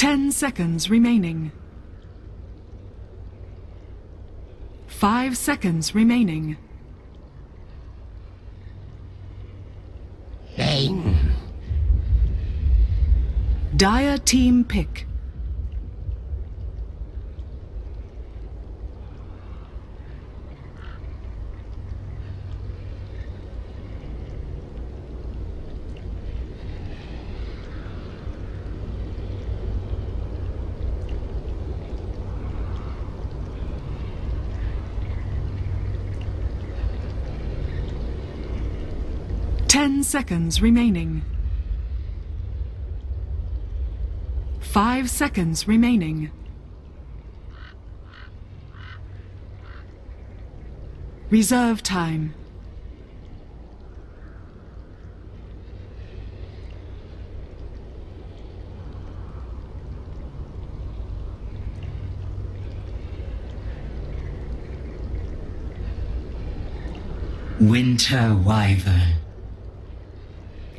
10 seconds remaining. 5 seconds remaining. Dire team pick. Ten seconds remaining. 5 seconds remaining. Reserve time. Winter Wyvern.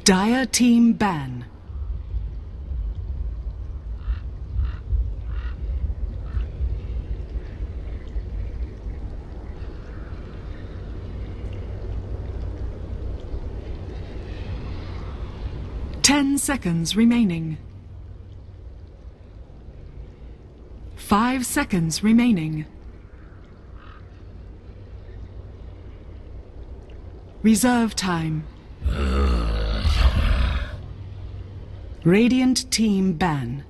Dire team ban. Ten seconds remaining. 5 seconds remaining. Reserve time. Radiant team ban.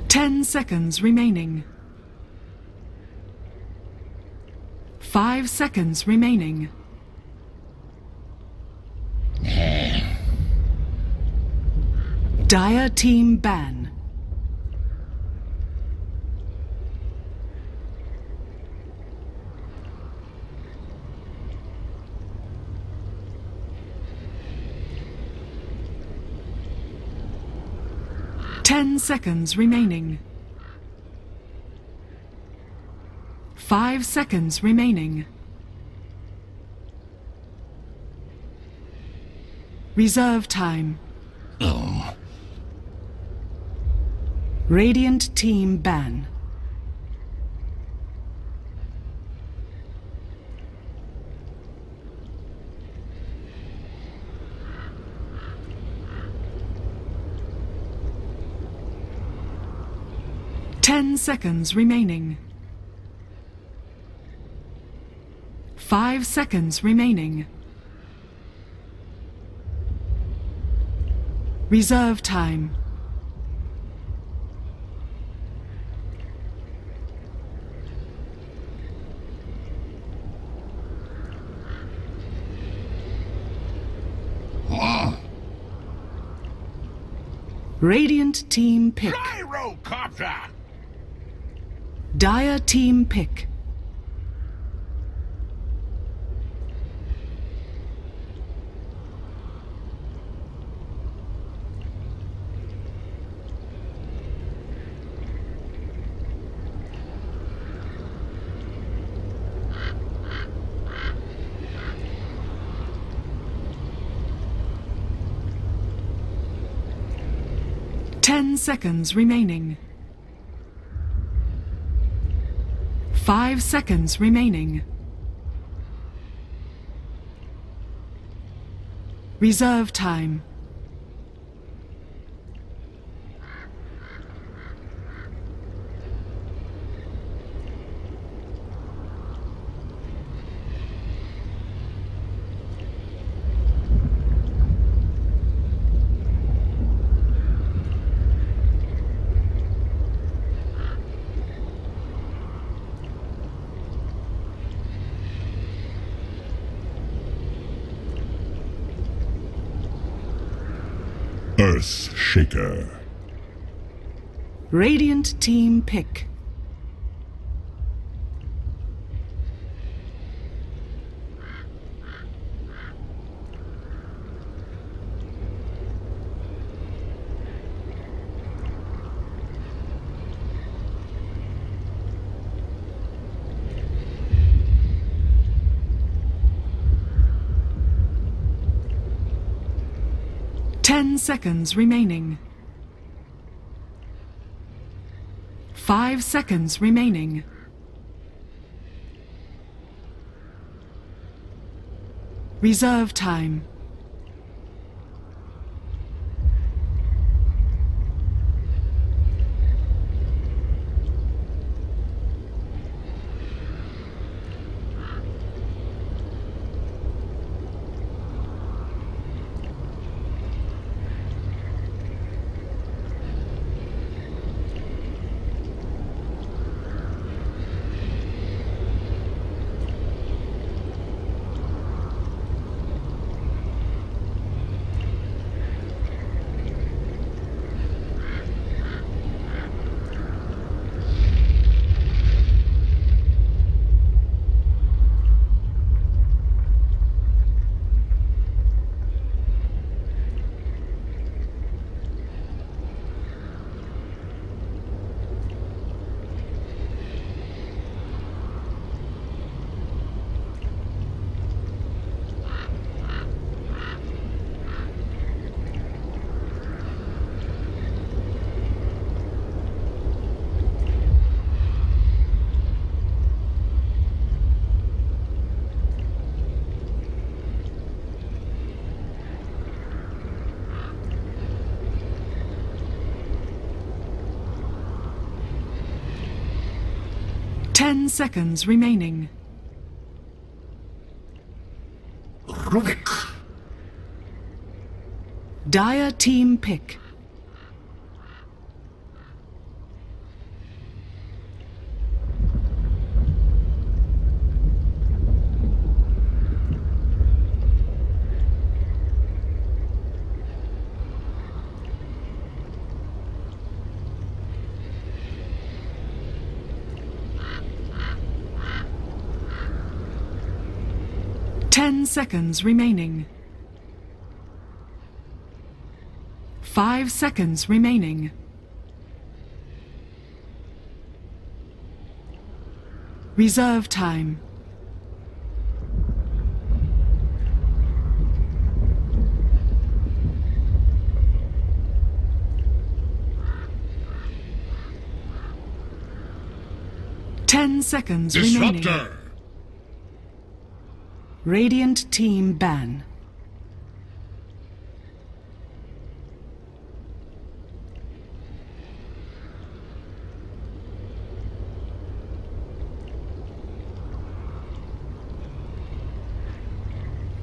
Ten seconds remaining. 5 seconds remaining. Dire team ban. Ten seconds remaining. 5 seconds remaining. Reserve time. Radiant team ban. Ten seconds remaining. 5 seconds remaining. Reserve time. Radiant team pick. Gyrocopter! Dire team pick. Ten seconds remaining. 5 seconds remaining. Reserve time. Earth Shaker. Radiant team pick. 10 seconds remaining. 5 seconds remaining. Reserve time. Ten seconds remaining. Rubik. Dire team pick. Ten seconds remaining. 5 seconds remaining. Reserve time. Ten seconds remaining. Disruptor. Radiant team ban.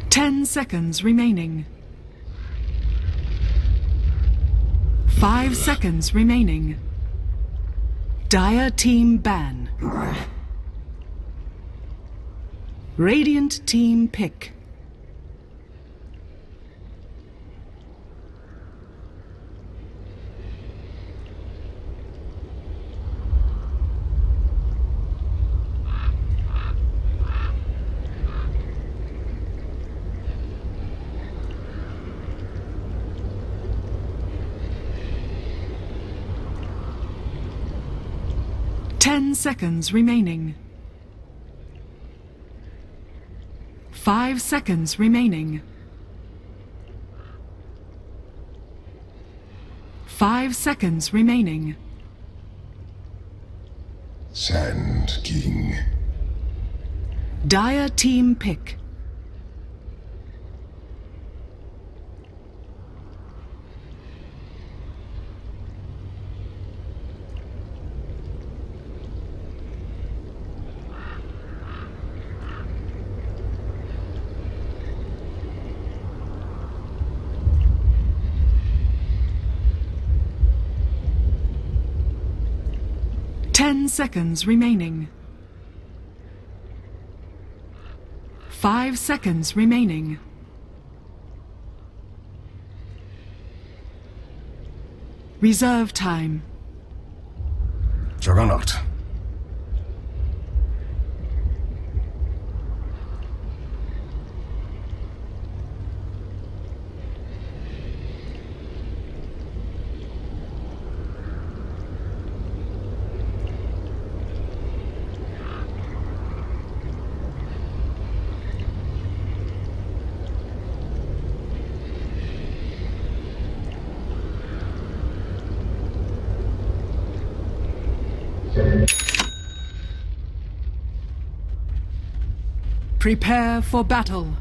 Ten seconds remaining. 5 seconds remaining. Dire team ban. Radiant team pick. Ten seconds remaining. 5 seconds remaining. 5 seconds remaining. Sand King. Dire team pick. Ten seconds remaining. 5 seconds remaining. Reserve time. Juggernaut. Prepare for battle.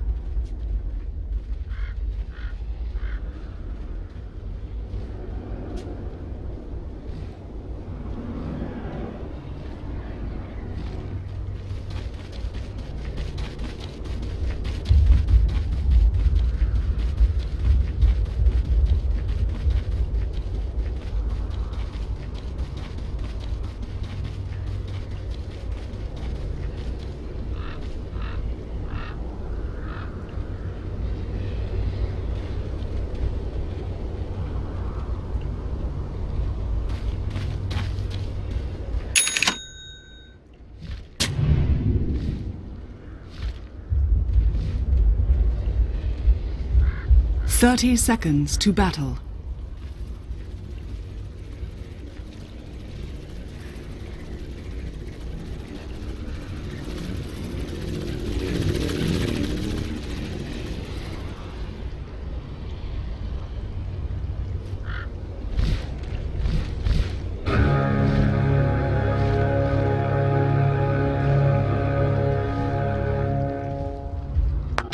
"30 seconds to battle.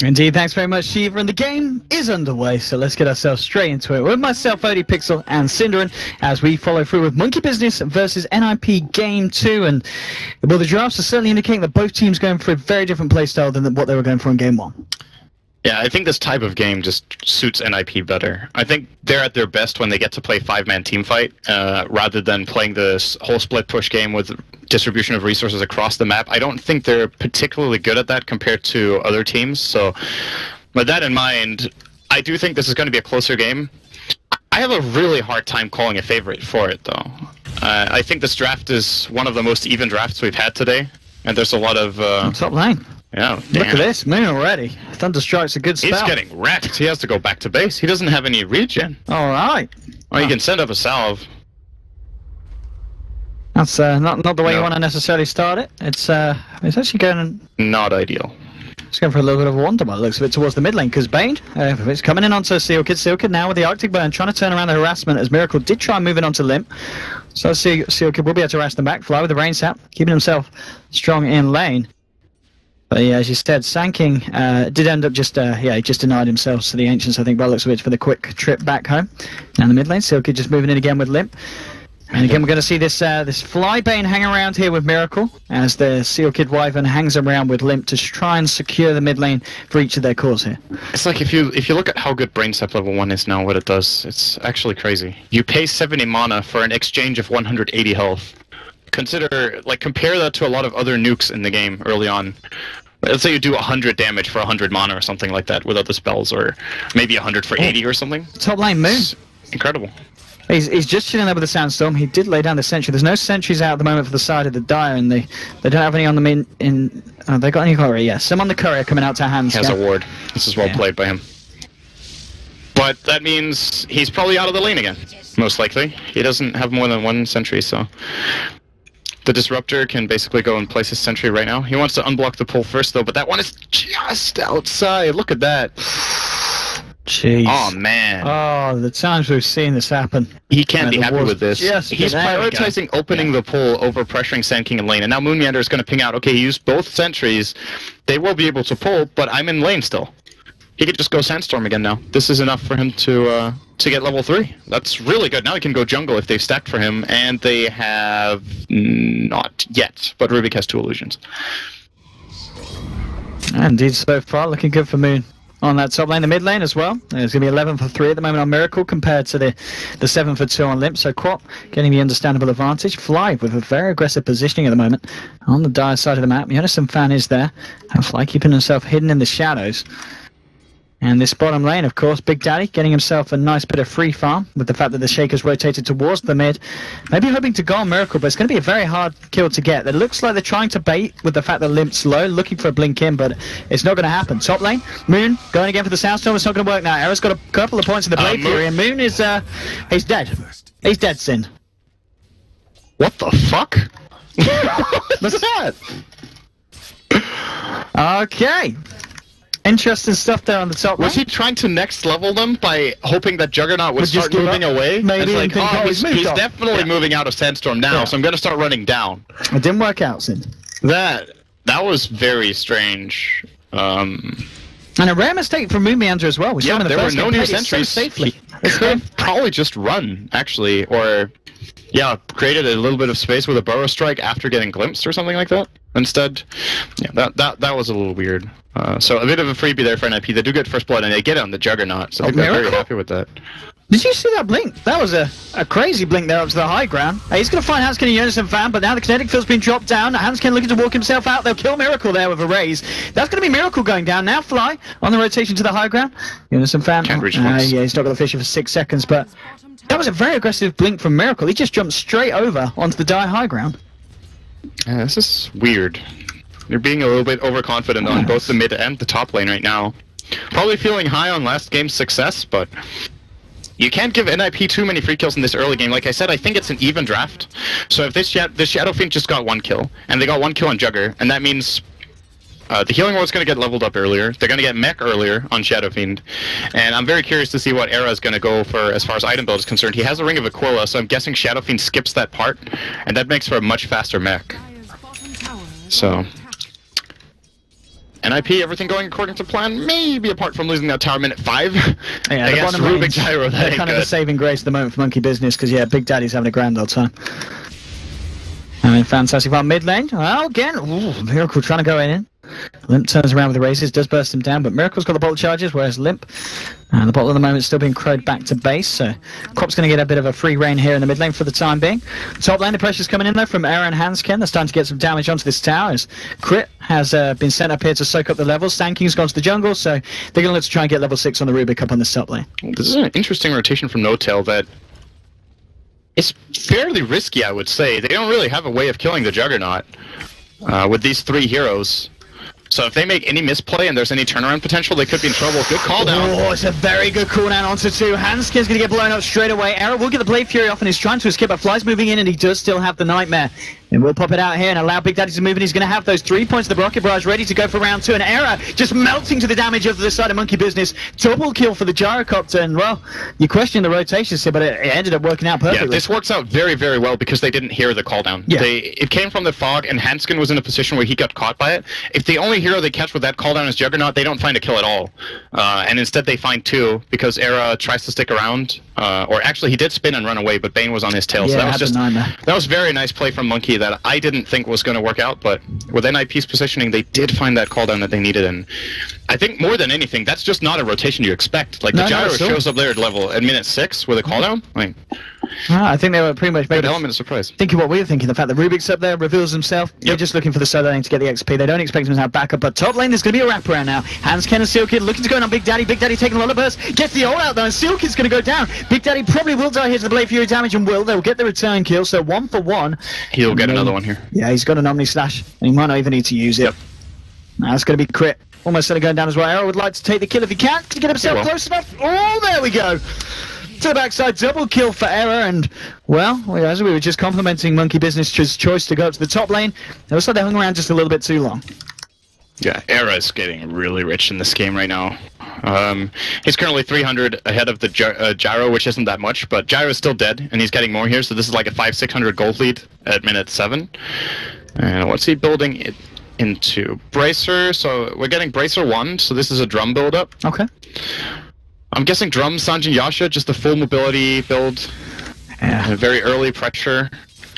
Indeed, thanks very much, Shiva. And the game is underway, so let's get ourselves straight into it. With myself, ODPixel, and Cinderin, as we follow through with Monkey Business versus NiP Game 2. And, well, the drafts are certainly indicating that both teams going for a very different playstyle than what they were going for in Game 1. Yeah, I think this type of game just suits NiP better. I think they're at their best when they get to play 5-man team fight, rather than playing this whole split push game with distribution of resources across the map. I don't think they're particularly good at that compared to other teams. So, with that in mind, I do think this is going to be a closer game. I have a really hard time calling a favorite for it, though. I think this draft is one of the most even drafts we've had today, and there's a lot of... Top lane. Yeah, look at this, Moon already. Thunderstrike's a good spell. He's getting wrecked. He has to go back to base. He doesn't have any regen. Alright. Well, you can send up a salve. That's not the way you want to necessarily start it. It's actually going... Not ideal. It's going for a little bit of a wander by the looks of it towards the mid lane, because Bane, it's coming in onto Sealkid. Sealkid now with the Arctic Burn, trying to turn around the harassment as Miracle did try moving onto Limp. So Sealkid will be able to harass them back, fly with the rain sap, keeping himself strong in lane. But yeah, as you said, Sanking did end up just, he just denied himself to the Ancients, I think, by the looks of it, for the quick trip back home. Now in the mid lane, Sealkid just moving in again with Limp. And again, we're going to see this this Flybane hang around here with Miracle, as the Sealkid Wyvern hangs around with Limp to try and secure the mid lane for each of their cores here. It's like if you look at how good Brain Sap level 1 is now, what it does, it's actually crazy. You pay 70 mana for an exchange of 180 health. Compare that to a lot of other nukes in the game early on. Let's say you do 100 damage for 100 mana or something like that without the spells, or maybe 100 for 80 or something. Top lane Moon. It's incredible. He's just chilling there with the Sandstorm. He did lay down the sentry. There's no sentries out at the moment for the side of the Dire, and they don't have any on them they got any courier, yes. Some on the courier coming out to hands. He has a ward. This is well played by him. But that means he's probably out of the lane again, most likely. He doesn't have more than one sentry, so... The Disruptor can basically go and place his sentry right now. He wants to unblock the pull first, though, but that one is just outside. Look at that. Jeez. Oh, man. Oh, the times we've seen this happen. He can't be happy with this. Yes, he's prioritizing opening the pull over pressuring Sand King in lane. And now Moon Meander is going to ping out, okay, he used both sentries. They will be able to pull, but I'm in lane still. He could just go Sandstorm again now. This is enough for him to get level 3. That's really good. Now he can go jungle if they've stacked for him, and they have not yet, but Rubik has 2 illusions. Indeed, so far looking good for Moon on that top lane. The mid lane as well. There's going to be 11 for 3 at the moment on Miracle compared to the 7 for 2 on Limp. So Quap getting the understandable advantage. Fly with a very aggressive positioning at the moment on the Dire side of the map. Jonathan Fan is there, and Fly keeping himself hidden in the shadows. And this bottom lane, of course, Big Daddy getting himself a nice bit of free farm with the fact that the Shaker's rotated towards the mid. Maybe hoping to go on Miracle, but it's going to be a very hard kill to get. It looks like they're trying to bait with the fact that Limp's low, looking for a blink in, but it's not going to happen. Top lane, Moon going again for the Sandstorm. It's not going to work now. Era's got a couple of points in the Blade Fury, and Moon is, he's dead. He's dead, Sin. What the fuck? What's that? Okay. Interesting stuff there on the top. Was he trying to next level them by hoping that Juggernaut would start moving away? Maybe. It's like, and think, oh, he's he's definitely moving out of Sandstorm now, so I'm going to start running down. It didn't work out, Sin. That was very strange. And a rare mistake from Moonmeander as well. We saw him in the there were first no game, new played it sentries. so safely. It could have probably just run, actually, or created a little bit of space with a burrow strike after getting glimpsed or something like that. Instead, that was a little weird. So a bit of a freebie there for NiP. They do get first blood, and they get it on the Juggernaut, so I think they're very happy with that. Did you see that blink? That was a crazy blink there up to the high ground. He's going to find Hanskin and Jonas and Fan, but now the kinetic field's been dropped down. Hanskin looking to walk himself out. They'll kill Miracle there with a raise. That's going to be Miracle going down. Now Fly on the rotation to the high ground. Jonas and Fan. Can't reach once. Yeah, he's not got the fisher for 6 seconds, but that was a very aggressive blink from Miracle. He just jumped straight over onto the die high ground. Yeah, this is weird. They're being a little bit overconfident on both the mid and the top lane right now. Probably feeling high on last game's success, but you can't give NiP too many free kills in this early game. Like I said, I think it's an even draft. So if this Shadow Fiend just got 1 kill, and they got 1 kill on Jugger, and that means the Healing Ward's going to get leveled up earlier. They're going to get mech earlier on Shadow Fiend. And I'm very curious to see what Era is going to go for as far as item build is concerned. He has a Ring of Aquila, so I'm guessing Shadow Fiend skips that part, and that makes for a much faster mech. So NiP, everything going according to plan, maybe apart from losing that tower minute 5. Yeah, against Rubik Gyro, that ain't kind of good. the saving grace at the moment for Monkey Business, because Big Daddy's having a grand old time. I mean, fantastic fun mid lane. Well, again, Miracle trying to go in. Limp turns around with the races, does burst him down, but Miracle's got the bolt charges, whereas Limp, the bottle at the moment is still being crowed back to base, so Crop's going to get a bit of a free reign here in the mid lane for the time being. Top lane, the pressure's coming in though from Aaron Hanskin. They're starting to get some damage onto this tower as Crit has been sent up here to soak up the levels. Stanking's gone to the jungle, so they're going to look to try and get level 6 on the Rubik up on this top lane. This is an interesting rotation from No-Tail that is fairly risky, I would say. They don't really have a way of killing the Juggernaut with these 3 heroes. So if they make any misplay and there's any turnaround potential, they could be in trouble. Good call down. Oh, it's a very good call down onto 2. Hanskin's going to get blown up straight away. Arrow will get the Blade Fury off and he's trying to escape, but Fly's moving in and he does still have the Nightmare. And we'll pop it out here and allow Big Daddy to move, and he's going to have those 3 points of the Rocket Barrage ready to go for round 2. And Era just melting to the damage of the side of Monkey Business. Double kill for the Gyrocopter, and well, you question the rotations here, but it ended up working out perfectly. Yeah, this works out very, very well because they didn't hear the call down. Yeah. It came from the fog, and Hanskin was in a position where he got caught by it. If the only hero they catch with that call down is Juggernaut, they don't find a kill at all. And instead they find 2 because Era tries to stick around. Or actually, he did spin and run away, but Bane was on his tail. Yeah, so that was a very nice play from Monkey that I didn't think was going to work out. But with NiP's positioning, they did find that cooldown that they needed. And I think more than anything, that's just not a rotation you expect. Like the Gyro shows up there at minute 6 with a cooldown. Like, I think they were pretty much good element of surprise. Thinking what we were thinking, the fact that Rubik's up there reveals himself. Yep. They're just looking for the solo lane to get the XP. They don't expect him to have backup, but top lane there's going to be a wraparound now. Hanskin and Seal Kid looking to go in on Big Daddy. Big Daddy taking a lot of burst. Gets the ult out though, and Seal Kid's going to go down. Big Daddy probably will die here to the Blade Fury damage, and they'll get the return kill, so 1 for 1. He'll get another one here. Yeah, he's got an Omni Slash, and he might not even need to use it. Yep. Now it's going to be Crit. Almost going to go down as well. Arrow would like to take the kill if he can. To get himself close enough. Oh, there we go. To the backside, double kill for Error, and well, as we were just complimenting Monkey Business's choice to go up to the top lane, it looks like they hung around just a little bit too long. Yeah, Era is getting really rich in this game right now. He's currently 300 ahead of the Gyro, which isn't that much, but Gyro is still dead, and he's getting more here, so this is like a 500-600 gold lead at minute 7. And what's he building it into? Bracer, so we're getting Bracer 1, so this is a drum build-up. Okay. I'm guessing Drum, Sanjin Yasha, just the full mobility build. Yeah. Very early pressure.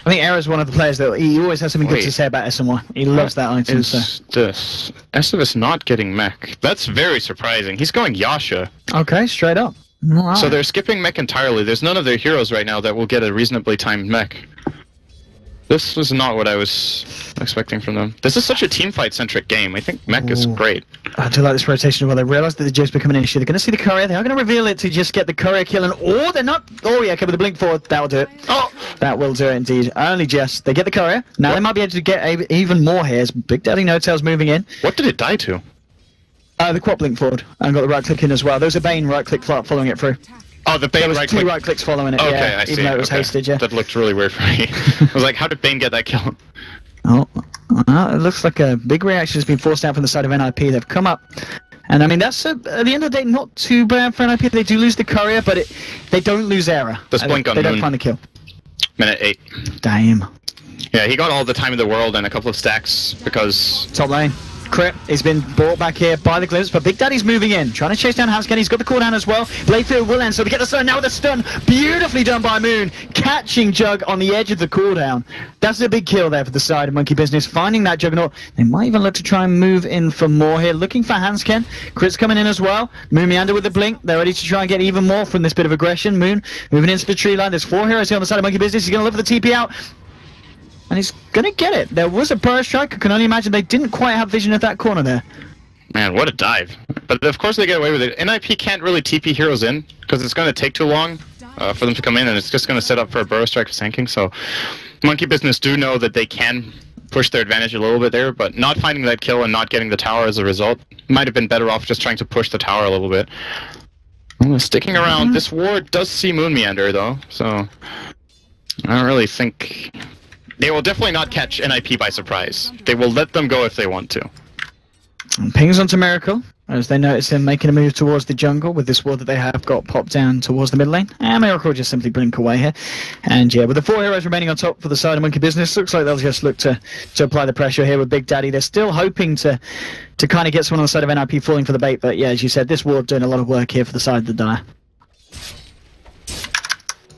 I think Era's one of the players that he always has something good to say about SMY. He loves that item. Is this Estivus not getting mech? That's very surprising. He's going Yasha. Okay, straight up. Right. So they're skipping mech entirely. There's none of their heroes right now that will get a reasonably timed mech. This was not what I was expecting from them. This is such a teamfight-centric game. I think mech is great. I do like this rotation as well. They realise that the Jake's becoming an issue. They're going to see the courier. They are going to reveal it to just get the courier kill. Or they're not. Oh, yeah, okay, with the blink forward. That'll do it. Oh, that will do it indeed. Only just. They get the courier. Now they might be able to get even more here as Big Daddy No-Tail's moving in. What did it die to? The quad blink forward. And got the right click in as well. There was a Bane right click following it through. Oh, the Bane there was right two click. right clicks following it. Okay, yeah, I see. Even though it was hasted, yeah. That looked really weird for me. I was like, how did Bane get that kill? Oh, it looks like a big reaction has been forced out from the side of NiP. They've come up And I mean, that's at the end of the day not too bad for NiP. They do lose the courier, but they don't lose Era. This blink on They don't Moon. find the kill. Minute 8. Damn. Yeah, he got all the time in the world and a couple of stacks because... Top lane. Crit. He's been brought back here by the glimpse, but Big Daddy's moving in, trying to chase down Hansken. He's got the cooldown as well. Bladefield will end, so we get the stun now with the stun. Beautifully done by Moon, catching Jug on the edge of the cooldown. That's a big kill there for the side of Monkey Business, finding that Juggernaut. They might even look to try and move in for more here, looking for Hansken. Crit's coming in as well. Moon Meander with the blink. They're ready to try and get even more from this bit of aggression. Moon moving into the tree line. There's 4 heroes here on the side of Monkey Business. He's going to look for the TP out. And he's going to get it. There was a burst strike. I can only imagine they didn't quite have vision at that corner there. Man, what a dive. But of course they get away with it. NiP can't really TP heroes in, because it's going to take too long for them to come in, and it's just going to set up for a burrow strike for Sand So Monkey Business do know that they can push their advantage a little bit there, but not finding that kill and not getting the tower as a result might have been better off just trying to push the tower a little bit. Sticking around, this ward does see Moon Meander, though, so I don't really think... They will definitely not catch NiP by surprise. They will let them go if they want to. And pings onto Miracle, as they notice him making a move towards the jungle with this ward that they have got popped down towards the mid lane. And Miracle just simply blink away here. And yeah, with the 4 heroes remaining on top for the side of Monkey Business, looks like they'll just look to apply the pressure here with Big Daddy. They're still hoping to kind of get someone on the side of NiP falling for the bait, but yeah, as you said, this ward doing a lot of work here for the side of the Dire.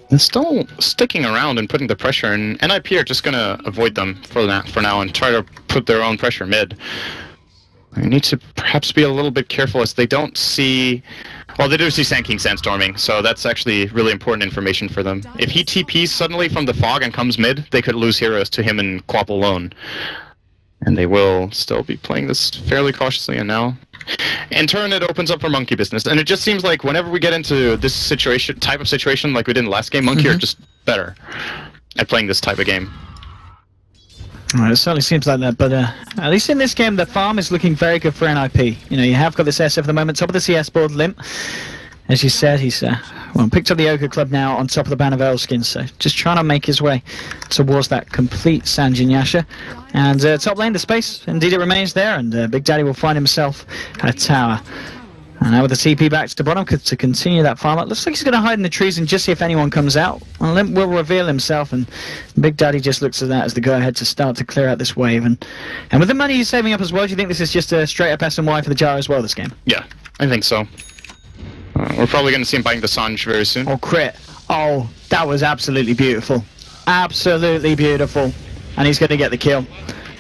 And still sticking around and putting the pressure, and NiP are just going to avoid them for now and try to put their own pressure mid. They need to perhaps be a little bit careful as they don't see... Well, they do see Sand King sandstorming, so that's actually really important information for them. If he TPs suddenly from the fog and comes mid, they could lose heroes to him and Quap alone. And they will still be playing this fairly cautiously, and now... In turn, it opens up for Monkey Business, and it just seems like whenever we get into this type of situation like we did in the last game, Monkey are just better at playing this type of game. Well, it certainly seems like that, but at least in this game, the farm is looking very good for NiP. You know, you have got this SF at the moment, top of the CS board, Limp. As you said, he's picked up the Ogre Club now on top of the Ban of Elskins, so just trying to make his way towards that complete Sanjin Yasha. And top lane, the space, indeed it remains there, and Big Daddy will find himself a tower. And now with the TP back to the bottom to continue that farm up. Looks like he's going to hide in the trees and just see if anyone comes out. And Limp will reveal himself, and Big Daddy just looks at that as the go-ahead to start to clear out this wave. And with the money he's saving up as well, do you think this is just a straight-up SMY for the Jar as well, this game? Yeah, I think so. We're probably going to see him buying the Sanj very soon. Oh, crit. Oh, that was absolutely beautiful. Absolutely beautiful. And he's going to get the kill.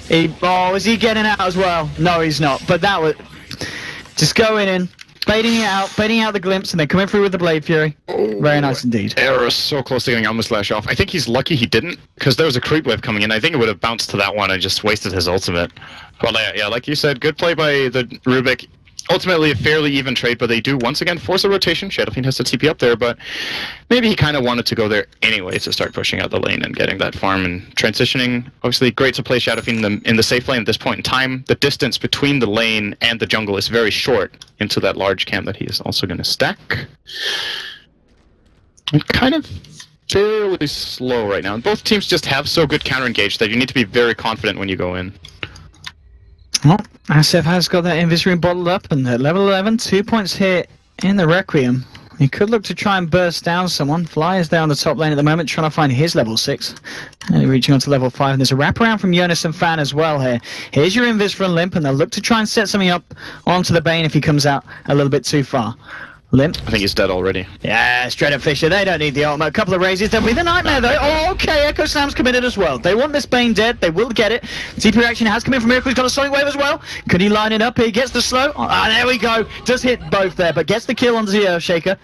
Is he getting out as well? No, he's not. But that was... Just going in, baiting out the glimpse, and then coming through with the Blade Fury. Very nice indeed. Era is so close to getting Alma Slash off. I think he's lucky he didn't, because there was a creep wave coming in. I think it would have bounced to that one and just wasted his ultimate. Well, yeah, like you said, good play by the Rubik. Ultimately, a fairly even trade, but they do once again force a rotation. Shadowfiend has to TP up there, but maybe he kind of wanted to go there anyway to start pushing out the lane and getting that farm and transitioning. Obviously, great to play Shadowfiend in the safe lane at this point in time. The distance between the lane and the jungle is very short into that large camp that he is also going to stack. And kind of fairly slow right now. Both teams just have so good counter-engage that you need to be very confident when you go in. Well, SF has got that Invis Room bottled up, and at level 11, 2 points here in the Requiem. He could look to try and burst down someone. Fly is there on the top lane at the moment, trying to find his level 6. And reaching on to level 5, and there's a wraparound from Jonas and Fan as well here. Here's your Invis from Limp, and they'll look to try and set something up onto the Bane if he comes out a little bit too far. Limp. I think he's dead already. Yeah, straight up Fisher. They don't need the ultimate. A couple of raises. There'll be the nightmare though. Oh, okay. Echo Slam's committed as well. They want this Bane dead. They will get it. TP reaction has come in from Miracle. He's got a Sonic Wave as well. Could he line it up? He gets the slow. Ah, there we go. Does hit both there, but gets the kill on the Earthshaker.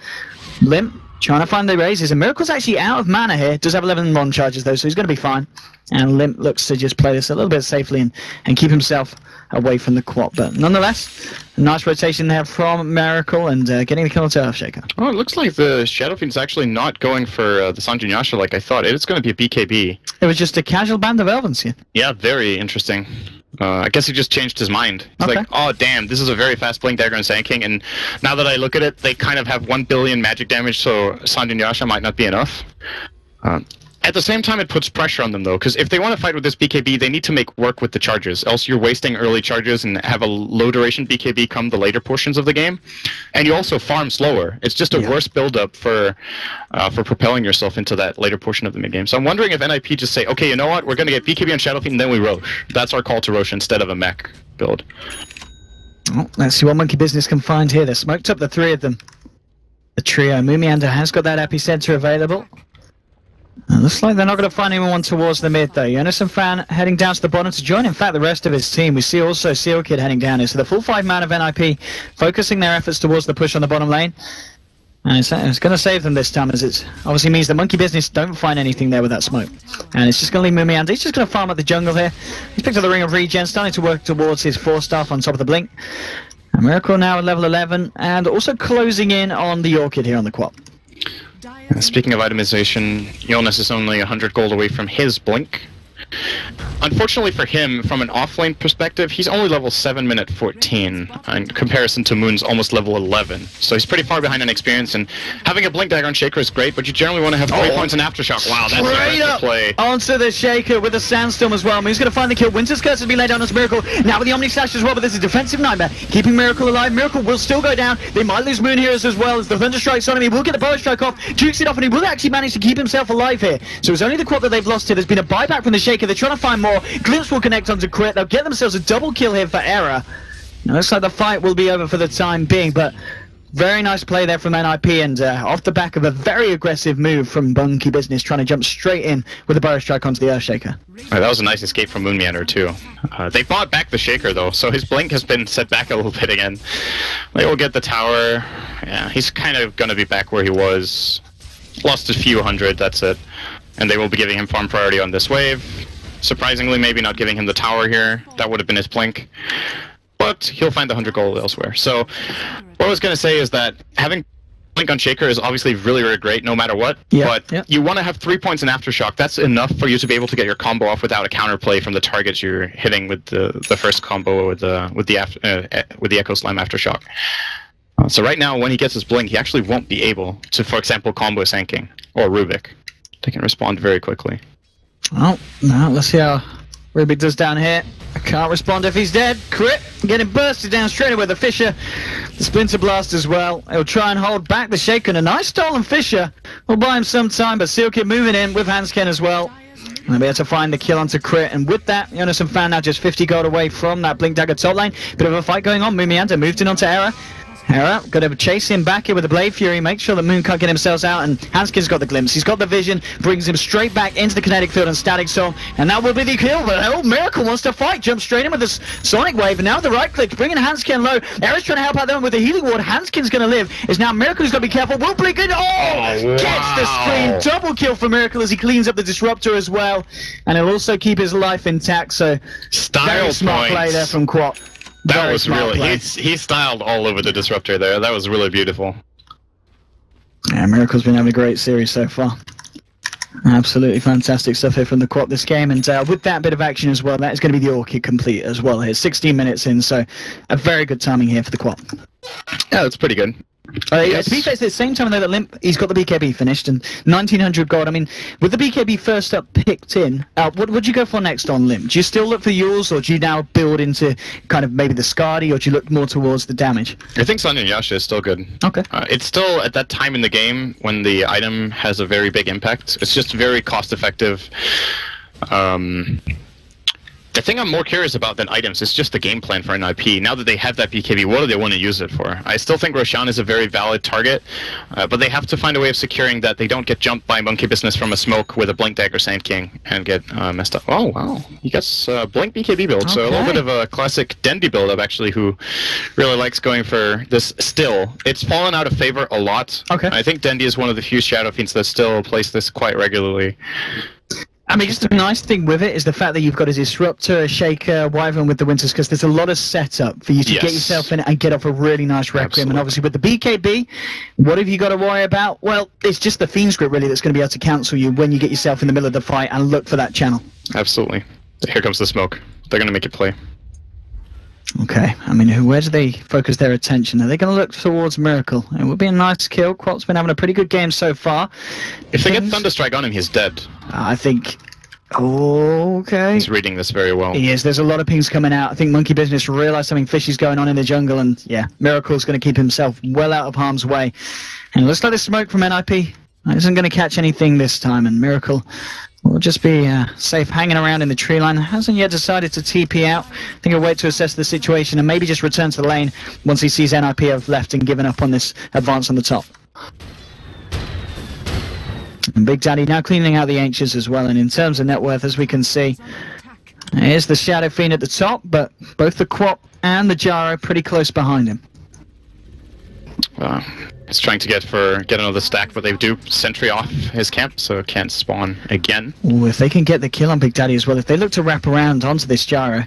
Limp trying to find the raises. And Miracle's actually out of mana here. Does have 11 Mon charges though, so he's going to be fine. And Limp looks to just play this a little bit safely and keep himself away from the quad. But nonetheless, a nice rotation there from Miracle and getting the kill to Earthshaker. Oh, it looks like the Shadowfiend's actually not going for the Sanjin Yasha like I thought. It's going to be a BKB. It was just a casual band of Elvens here. Yeah, very interesting. I guess he just changed his mind. He's like, oh damn, this is a very fast Blink Dagger and Sand King, and now that I look at it, they kind of have 1 billion magic damage, so Sanjin Yasha might not be enough. At the same time, it puts pressure on them, though, because if they want to fight with this BKB, they need to make work with the charges. Else you're wasting early charges and have a low-duration BKB come the later portions of the game. And you also farm slower. It's just a worse build-up for propelling yourself into that later portion of the mid-game. So I'm wondering if NiP just say, okay, you know what? We're going to get BKB on Shadow Fiend, and then we Rosh. That's our call to Rosh instead of a mech build. Oh, let's see what Monkey Business can find here. They smoked up the three of them. The trio. Mumiander has got that epicenter available. Looks like they're not going to find anyone towards the mid, though. Jonas and Fan heading down to the bottom to join, in fact, the rest of his team. We see also Seal Kid heading down here. So the full 5-man of NiP focusing their efforts towards the push on the bottom lane. And it's going to save them this time, as it obviously means the Monkey Business don't find anything there with that smoke. And it's just going to leave Mumiander. He's just going to farm up the jungle here. He's picked up the Ring of Regen, starting to work towards his 4-staff on top of the Blink. And Miracle now at level 11, and also closing in on the Orchid here on the Quap. Speaking of itemization, Jonas is only 100 gold away from his Blink. Unfortunately for him, from an offlane perspective, he's only level 7 minute 14 in comparison to Moon's almost level 11. So he's pretty far behind in experience, and having a Blink Dagger on Shaker is great, but you generally want to have 3 points in Aftershock. Wow, that's straight a up play. Onto the Shaker with a Sandstorm as well. Moon's going to find the kill. Winter's Curse has been laid down as Miracle. Now with the Omni Slash as well, but this is a defensive nightmare. Keeping Miracle alive. Miracle will still go down. They might lose Moon Heroes as well as the Thunder Strike's on him. He will get the Bow Strike off, jukes it off, and he will actually manage to keep himself alive here. So it's only the Quad that they've lost here. There's been a buyback from the Shaker. They're trying to find more. Glimpse will connect onto Crit. They'll get themselves a double kill here for Error. Now, looks like the fight will be over for the time being, but very nice play there from NiP, and off the back of a very aggressive move from Monkey Business, trying to jump straight in with a Burrow Strike onto the Earthshaker. That was a nice escape from Moonmeander too. They bought back the Shaker though, so his Blink has been set back a little bit again. They will get the tower. Yeah, he's kind of going to be back where he was. Lost a few hundred, that's it. And they will be giving him farm priority on this wave. Surprisingly, maybe not giving him the tower here. That would have been his Blink. But he'll find the 100 gold elsewhere. So what I was going to say is that having Blink on Shaker is obviously really, really great no matter what. But you want to have 3 points in Aftershock. That's enough for you to be able to get your combo off without a counterplay from the targets you're hitting with the first combo with the Echo Slime Aftershock. So right now, when he gets his Blink, he actually won't be able to, for example, combo Sanking or Rubik. They can respond very quickly. Oh, now let's see how Rubik does down here. Can't respond if he's dead. Crit, getting bursted down straight away. The Fissure, the Splinter Blast as well. He'll try and hold back the Shaker, and a nice stolen Fissure will buy him some time, but Seal Kid moving in with Hansken as well. And they'll be able to find the kill onto Crit, and with that, Jonas and Fan now just 50 gold away from that Blink Dagger top lane. Bit of a fight going on. Mumiander moved in onto Error. Error, got to chase him back here with the Blade Fury, make sure that Moon can't get himself out, and Hanskin's got the glimpse. He's got the vision, brings him straight back into the kinetic field and Static Storm, and that will be the kill. But oh, Miracle wants to fight, jumps straight in with the Sonic Wave, and now the right click, bringing Hanskin low. Error's trying to help out them with the healing ward. Hanskin's going to live. It's now Miracle who's got to be careful. Will blink in. Gets the screen. Double kill for Miracle as he cleans up the Disruptor as well, and he'll also keep his life intact. So very smart play there from Quat. That was really, he styled all over the Disruptor there. That was really beautiful. Yeah, Miracle's been having a great series so far. Absolutely fantastic stuff here from the Quap this game, and with that bit of action as well, that is going to be the Orchid complete as well here. 16 minutes in, so a very good timing here for the Quap. Yeah, that's pretty good. To be fair, at the same time though that Limp, he's got the BKB finished and 1900 gold. I mean, with the BKB first up picked in, what would you go for next on Limp? Do you still look for yours, or do you now build into kind of maybe the Skadi, or do you look more towards the damage? I think Sun and Yasha is still good. Okay. It's still at that time in the game when the item has a very big impact. It's just very cost effective. The thing I'm more curious about than items is just the game plan for NiP. Now that they have that BKB, what do they want to use it for? I still think Roshan is a very valid target, but they have to find a way of securing that they don't get jumped by Monkey Business from a smoke with a Blink Dagger Sand King and get messed up. Oh, wow. He gets Blink BKB build, so a little bit of a classic Dendy build-up, actually, who really likes going for this still. It's fallen out of favor a lot. Okay. I think Dendy is one of the few Shadow Fiends that still plays this quite regularly. I mean, just the nice thing with it is the fact that you've got a Disruptor, a Shaker, Wyvern with the Winters, because there's a lot of setup for you to get yourself in and get off a really nice Requiem. And obviously with the BKB, what have you got to worry about? Well, it's just the Fiend script really that's going to be able to cancel you when you get yourself in the middle of the fight and look for that channel. Absolutely. Here comes the smoke. They're going to make it play. Okay, I mean, where do they focus their attention? Are they going to look towards Miracle? It would be a nice kill. Quat's been having a pretty good game so far. If they get Thunderstrike on him, he's dead. I think... Okay. He's reading this very well. He is. There's a lot of pings coming out. I think Monkey Business realised something fishy's going on in the jungle, and yeah, Miracle's going to keep himself well out of harm's way. And it looks like the smoke from NiP isn't going to catch anything this time, and Miracle will just be safe hanging around in the tree line. Hasn't yet decided to TP out. I think he'll wait to assess the situation and maybe just return to the lane once he sees NiP have left and given up on this advance on the top. And Big Daddy now cleaning out the Ancients as well, and in terms of net worth, as we can see, here's the Shadow Fiend at the top, but both the Quap and the Gyro pretty close behind him. He's trying to get another stack, but they do sentry off his camp, so it can't spawn again. Ooh, if they can get the kill on Big Daddy as well, if they look to wrap around onto this Gyro.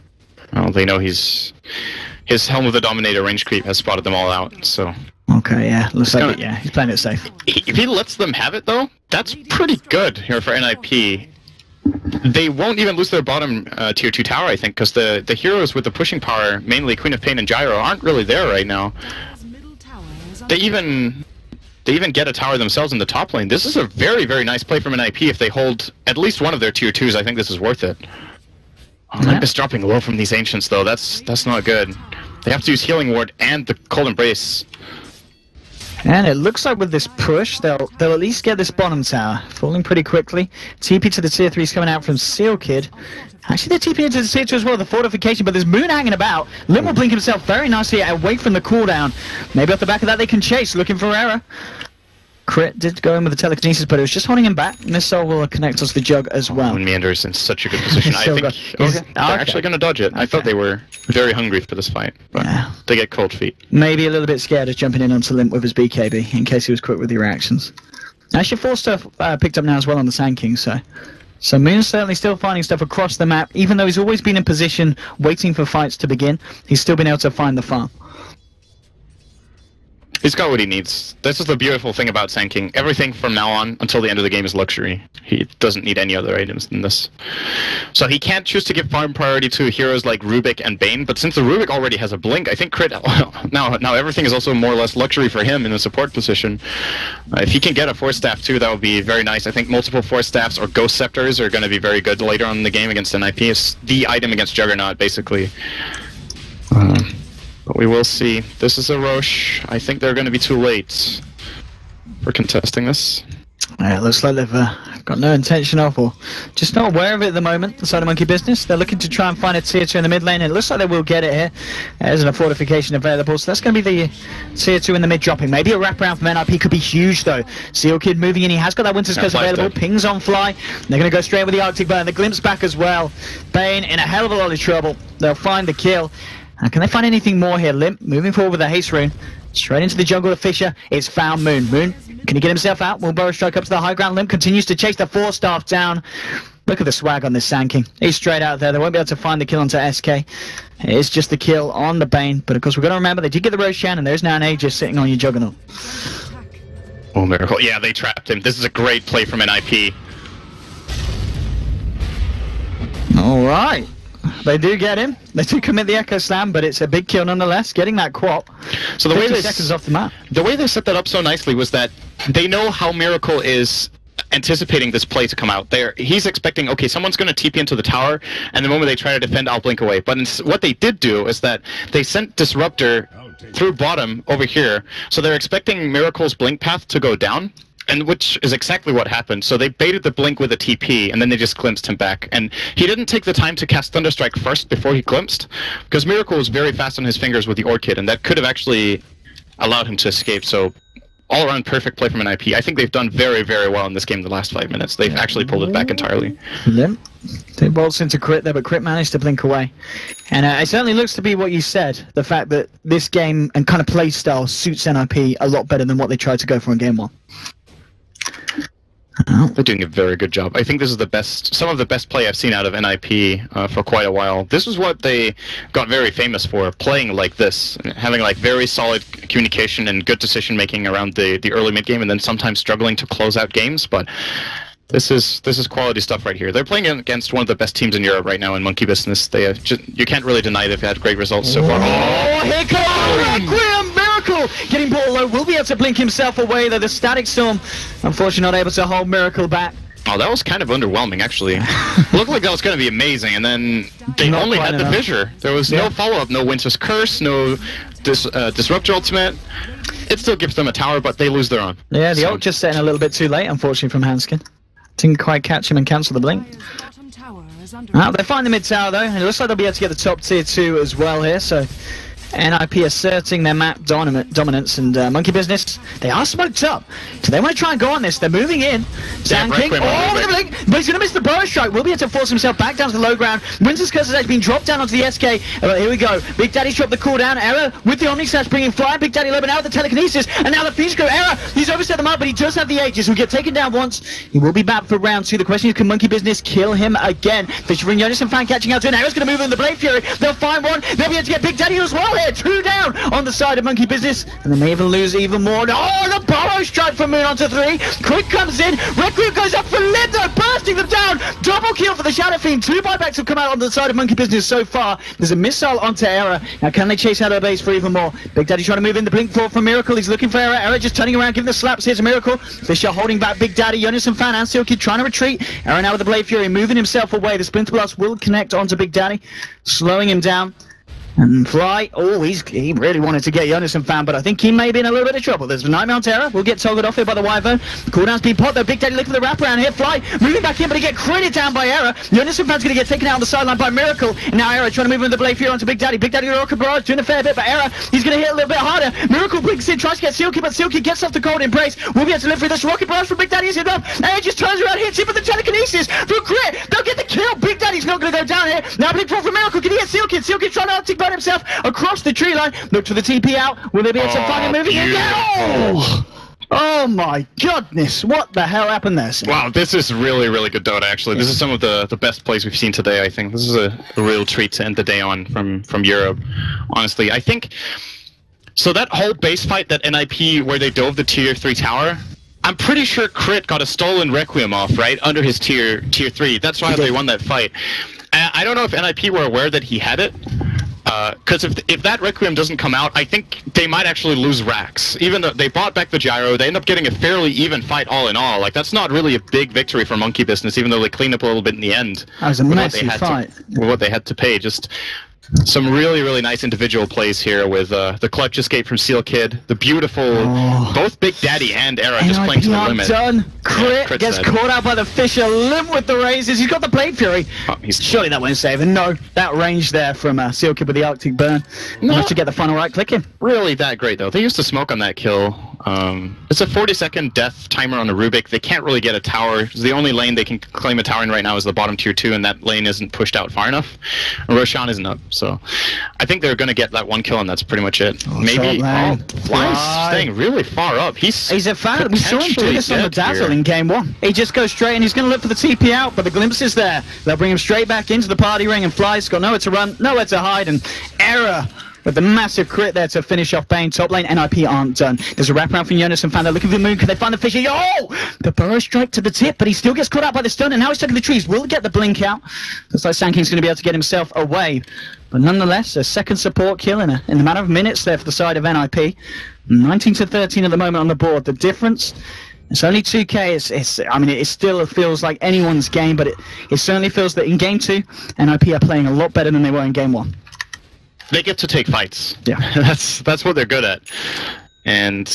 Well, they know his Helm of the Dominator range creep has spotted them all out, so... Okay, yeah, looks like it, yeah, he's playing it safe. If he lets them have it, though, that's pretty good here for NiP. They won't even lose their bottom tier 2 tower, I think, because the heroes with the pushing power, mainly Queen of Pain and Gyro, aren't really there right now. They even get a tower themselves in the top lane. This is a very, very nice play from NiP. If they hold at least one of their tier 2s, I think this is worth it. NiP is dropping low from these Ancients, though. That's not good. They have to use Healing Ward and the Cold Embrace. And it looks like with this push, they'll at least get this bottom tower falling pretty quickly. TP to the tier 3 is coming out from Seal Kid. Actually, they're TP into the tier 2 as well, the fortification, but there's Moon hanging about. Lim will blink himself very nicely away from the cooldown. Maybe off the back of that they can chase, looking for error. Crit did go in with the telekinesis, but it was just holding him back. Missile will connect us to the Jug as well. Moon Meander's in such a good position. I think they're actually going to dodge it. I thought they were very hungry for this fight, but they get cold feet. Maybe a little bit scared of jumping in onto Limp with his BKB, in case he was quick with the reactions. Actually, 4 stuff picked up now as well on the Sand King, so Moon's certainly still finding stuff across the map. Even though he's always been in position, waiting for fights to begin, he's still been able to find the farm. He's got what he needs. This is the beautiful thing about Sand King. Everything from now on until the end of the game is luxury. He doesn't need any other items than this. So he can't choose to give farm priority to heroes like Rubik and Bane, but since the Rubik already has a blink, I think Crit... Now everything is also more or less luxury for him in a support position. If he can get a Force Staff too, that would be very nice. I think multiple Force Staffs or Ghost Scepters are going to be very good later on in the game against NiP. It's the item against Juggernaut, basically. But we will see. This is a Roche. I think they're going to be too late for contesting this. Yeah, it looks like they've got no intention of, or just not aware of it at the moment, the side of Monkey Business. They're looking to try and find a tier 2 in the mid lane, and it looks like they will get it here. There isn't a fortification available, so that's going to be the tier 2 in the mid dropping. Maybe a wraparound from NiP could be huge, though. Seal Kid moving in. He has got that Winter's Curse available. Pings on fly. They're going to go straight with the Arctic Burn. The Glimpse back as well. Bane in a hell of a lot of trouble. They'll find the kill. Can they find anything more here? Limp moving forward with a haste rune. Straight into the jungle of Fisher. It's found Moon. Moon, can he get himself out? Will Burrow strike up to the high ground? Limp continues to chase the 4-staff down. Look at the swag on this Sand King. He's straight out there. They won't be able to find the kill onto SK. It's just the kill on the Bane. But of course, we've got to remember they did get the Roshan, and there's now an Aegis sitting on your Juggernaut. Oh, Miracle. Yeah, they trapped him. This is a great play from NiP. Alright. They do get him. They do commit the Echo Slam, but it's a big kill nonetheless, getting that Quap. So the way they seconds off the map. The way they set that up so nicely was that they know how Miracle is anticipating this play to come out. He's expecting, okay, someone's going to TP into the tower, and the moment they try to defend, I'll blink away. But what they did do is that they sent Disruptor through bottom over here, so they're expecting Miracle's blink path to go down. And which is exactly what happened. So they baited the blink with a TP, and then they just glimpsed him back. And he didn't take the time to cast Thunderstrike first before he glimpsed, because Miracle was very fast on his fingers with the Orchid, and that could have actually allowed him to escape. So all-around perfect play from NiP. I think they've done very, very well in this game the last 5 minutes. They've actually pulled it back entirely. Limp. Two bolts into Crit there, but Crit managed to blink away. And it certainly looks to be what you said, the fact that this game and kind of play style suits NiP a lot better than what they tried to go for in Game 1. They're doing a very good job. I think this is some of the best play I've seen out of NiP for quite a while. This is what they got very famous for, playing like this, having like very solid communication and good decision making around the early mid game, and then sometimes struggling to close out games. But this is quality stuff right here. They're playing against one of the best teams in Europe right now in Monkey Business. They have you can't really deny they've had great results so far. Oh, here comes Requiem! Miracle getting ball low, will be able to blink himself away though. The Static Storm, unfortunately not able to hold Miracle back. Oh, that was kind of underwhelming, actually. Looked like that was going to be amazing, and then they Not only quite had the enough. fissure. There was no follow-up, no Winter's Curse, no Disruptor Ultimate. It still gives them a tower, but they lose their own. Yeah, the So- ult just setting a little bit too late, unfortunately, from Hanskin. Didn't quite catch him and cancel the blink. Dire's bottom tower is under Well, they find the mid tower though, and it looks like they'll be able to get the top tier 2 as well here, so NiP asserting their map dominance, and Monkey Business, they are smoked up. Do they want to try and go on this? They're moving in. Sand King, Requiem on look at the blink, but he's going to miss the burrow strike. Will be able to force himself back down to the low ground. Winter's Curse has actually been dropped down onto the SK. Here we go. Big Daddy's dropped the cooldown. Error with the Omni Slash bringing Fly. Big Daddy low, now with the telekinesis, and now the Phoenix Crow. Error, he's overset them up, but he does have the Aegis. He'll get taken down once. He will be back for round 2. The question is, can Monkey Business kill him again? Fisher and Jonas and Fan catching out to an Error's going to move in the Blade Fury. They'll find one. They'll be able to get Big Daddy as well here. 2 down on the side of Monkey Business, and they may even lose even more. Oh, the burrow strike from Moon onto 3. Quick comes in. Requiem goes up for Lib, though, bursting them down. Double kill for the Shadow Fiend. 2 buybacks have come out on the side of Monkey Business so far. There's a missile onto Error. Now, can they chase out of base for even more? Big Daddy trying to move in the blink forward from Miracle. He's looking for Error. Error just turning around, giving the slaps. Here's a Miracle. Fisher holding back Big Daddy. Jonas and Fan and Steel Kid trying to retreat. Error now with the Blade Fury, moving himself away. The Splinter Blast will connect onto Big Daddy, slowing him down. And Fly, oh, he really wanted to get Jonas and Fan, but I think he may be in a little bit of trouble. There's a Nightmare on Terror. We'll get toggled off here by the Wyvern. Cooldown's been popped, though. Big Daddy looking for the wraparound here. Fly moving back in, but he get critted down by Error. Jonas and Fan's going to get taken out on the sideline by Miracle. And now Error trying to move in the Blade Fury onto Big Daddy. Big Daddy Rocket Barrage doing a fair bit, but Error, he's going to hit a little bit harder. Miracle blinks in, tries to get Silky, but Silky gets off the Cold Embrace. We'll be able to live through this Rocket Barrage from Big Daddy. Is it up? Error just turns around, hits him with the telekinesis for crit. They'll get the kill. Big Daddy's not going to go down here. Now blink forward for Miracle. Can he hit Silky? Silky trying to Arctic burn himself across the tree line. Look to the TP out. Will they be able to find him moving again? Oh my goodness, what the hell happened there, sir? Wow, this is really, really good Dota, actually. This is some of the best plays we've seen today, I think. This is a real treat to end the day on from Europe, honestly. I think... So that whole base fight, that NiP, where they dove the tier 3 tower, I'm pretty sure Crit got a stolen Requiem off, right? Under his tier 3. That's why they won that fight. I don't know if NiP were aware that he had it. Because if that Requiem doesn't come out, I think they might actually lose Rax. Even though they bought back the Gyro, they end up getting a fairly even fight all in all. Like, that's not really a big victory for Monkey Business, even though they cleaned up a little bit in the end. That was a messy fight. With what they had to pay. Just some really, really nice individual plays here with the clutch escape from Seal Kid, the beautiful, both Big Daddy and Era just playing to the limit. Done. Crit Crit's gets dead. caught out by the Fisher, limp with the raises. He's got the Blade Fury. Oh, he's Surely that won't save him. No, that range there from Seal Kid with the Arctic Burn. Managed to get the final right click in. really that great, though. They used to smoke on that kill. It's a 40-second death timer on a Rubik. They can't really get a tower. The only lane they can claim a tower in right now is the bottom tier 2, and that lane isn't pushed out far enough. And Roshan isn't up, so I think they're going to get that one kill, and that's pretty much it. Maybe Fly's staying really far up. He's a fan. We saw him do this on the Dazzle in game 1. He just goes straight, and he's going to look for the TP out, but the glimpse is there. They'll bring him straight back into the party ring, and Fly's got nowhere to run, nowhere to hide, and Error with the massive crit there to finish off Bane. Top lane, NiP aren't done. There's a wraparound from Jonas and Fan. They're looking for the moon. Can they find the Fisher? Oh! The burrow strike to the tip, but he still gets caught out by the stun, and now he's stuck in the trees. Will get the blink out. Looks like Sand King's going to be able to get himself away. But nonetheless, a second support kill in the matter of minutes there for the side of NiP. 19 to 13 at the moment on the board. The difference... It's only 2k. I mean, it still feels like anyone's game, but it certainly feels that in game 2, NiP are playing a lot better than they were in game 1. They get to take fights. Yeah. That's what they're good at. And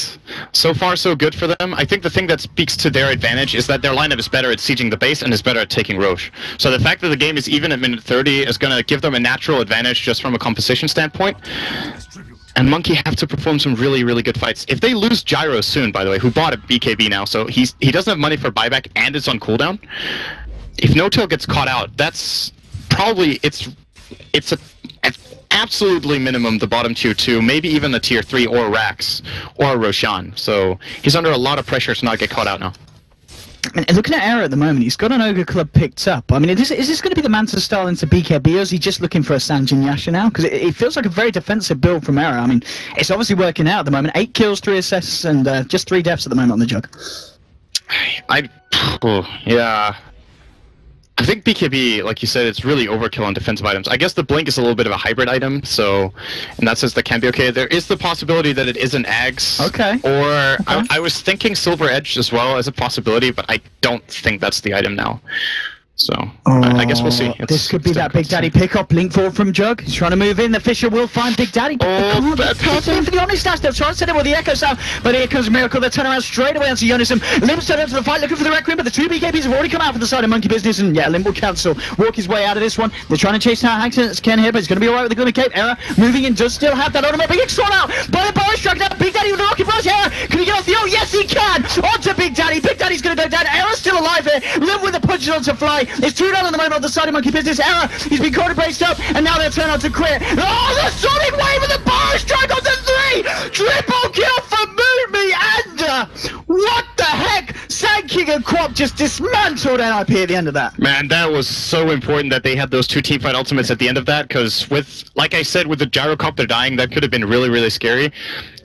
so far, so good for them. I think the thing that speaks to their advantage is that their lineup is better at sieging the base and is better at taking Roche. So the fact that the game is even at minute 30 is going to give them a natural advantage just from a composition standpoint. And Monkey have to perform some really, really good fights. If they lose Gyro soon, by the way, who bought a BKB now, so he doesn't have money for buyback and it's on cooldown. If No-Tail gets caught out, that's probably it's at absolutely minimum the bottom tier 2, maybe even the tier 3 or Rax or Roshan. So he's under a lot of pressure to not get caught out now. And looking at Error at the moment, he's got an Ogre Club picked up. I mean, is this going to be the man to style into BKB, or is he just looking for a Sanjin Yasha now? Because it feels like a very defensive build from Error. I mean, it's obviously working out at the moment. 8 kills, 3 assists, and just 3 deaths at the moment on the jug. Yeah. I think BKB, like you said, it's really overkill on defensive items. I guess the Blink is a little bit of a hybrid item, so in that sense that can be okay. There is the possibility that it is an Ags. Okay. Or I was thinking Silver Edge as well as a possibility, but I don't think that's the item now. So, I guess we'll see. This could be that Big Daddy pickup. Blink forward from Jug. He's trying to move in. The Fisher will find Big Daddy. Oh, bad pattern. For the Omni Stash, they're trying to set it with the Echo Sound. But here comes Miracle. They turn around straight away onto Yonism. Limb's turned into the fight, looking for the Requiem, but the two BKBs have already come out for the side of Monkey Business. And yeah, Limb will cancel. Walk his way out of this one. They're trying to chase down Hankton's Ken here, but he's going to be alright with the Gloomy Cape. Error moving in, does still have that automatic. Big X-Thrown out by the Power Strike. Now Big Daddy with the Rocket Rush. Error, can he get off the O? Yes, he can. Onto Big Daddy. Big Daddy's going to go down. Error's still alive here. Limb with the punches onto Fly. It's 2 down on the moment on the side of Monkey Business. Error, he's been quarter braced up, and now they'll turn out to crit. Oh, the Sonic Wave with the Power Strike on the 3! Triple kill for Moonme, and what the heck? Sand King and Quap just dismantled NiP at the end of that. Man, that was so important that they had those two teamfight ultimates at the end of that, because with, like I said, with the gyrocopter dying, that could have been really, really scary.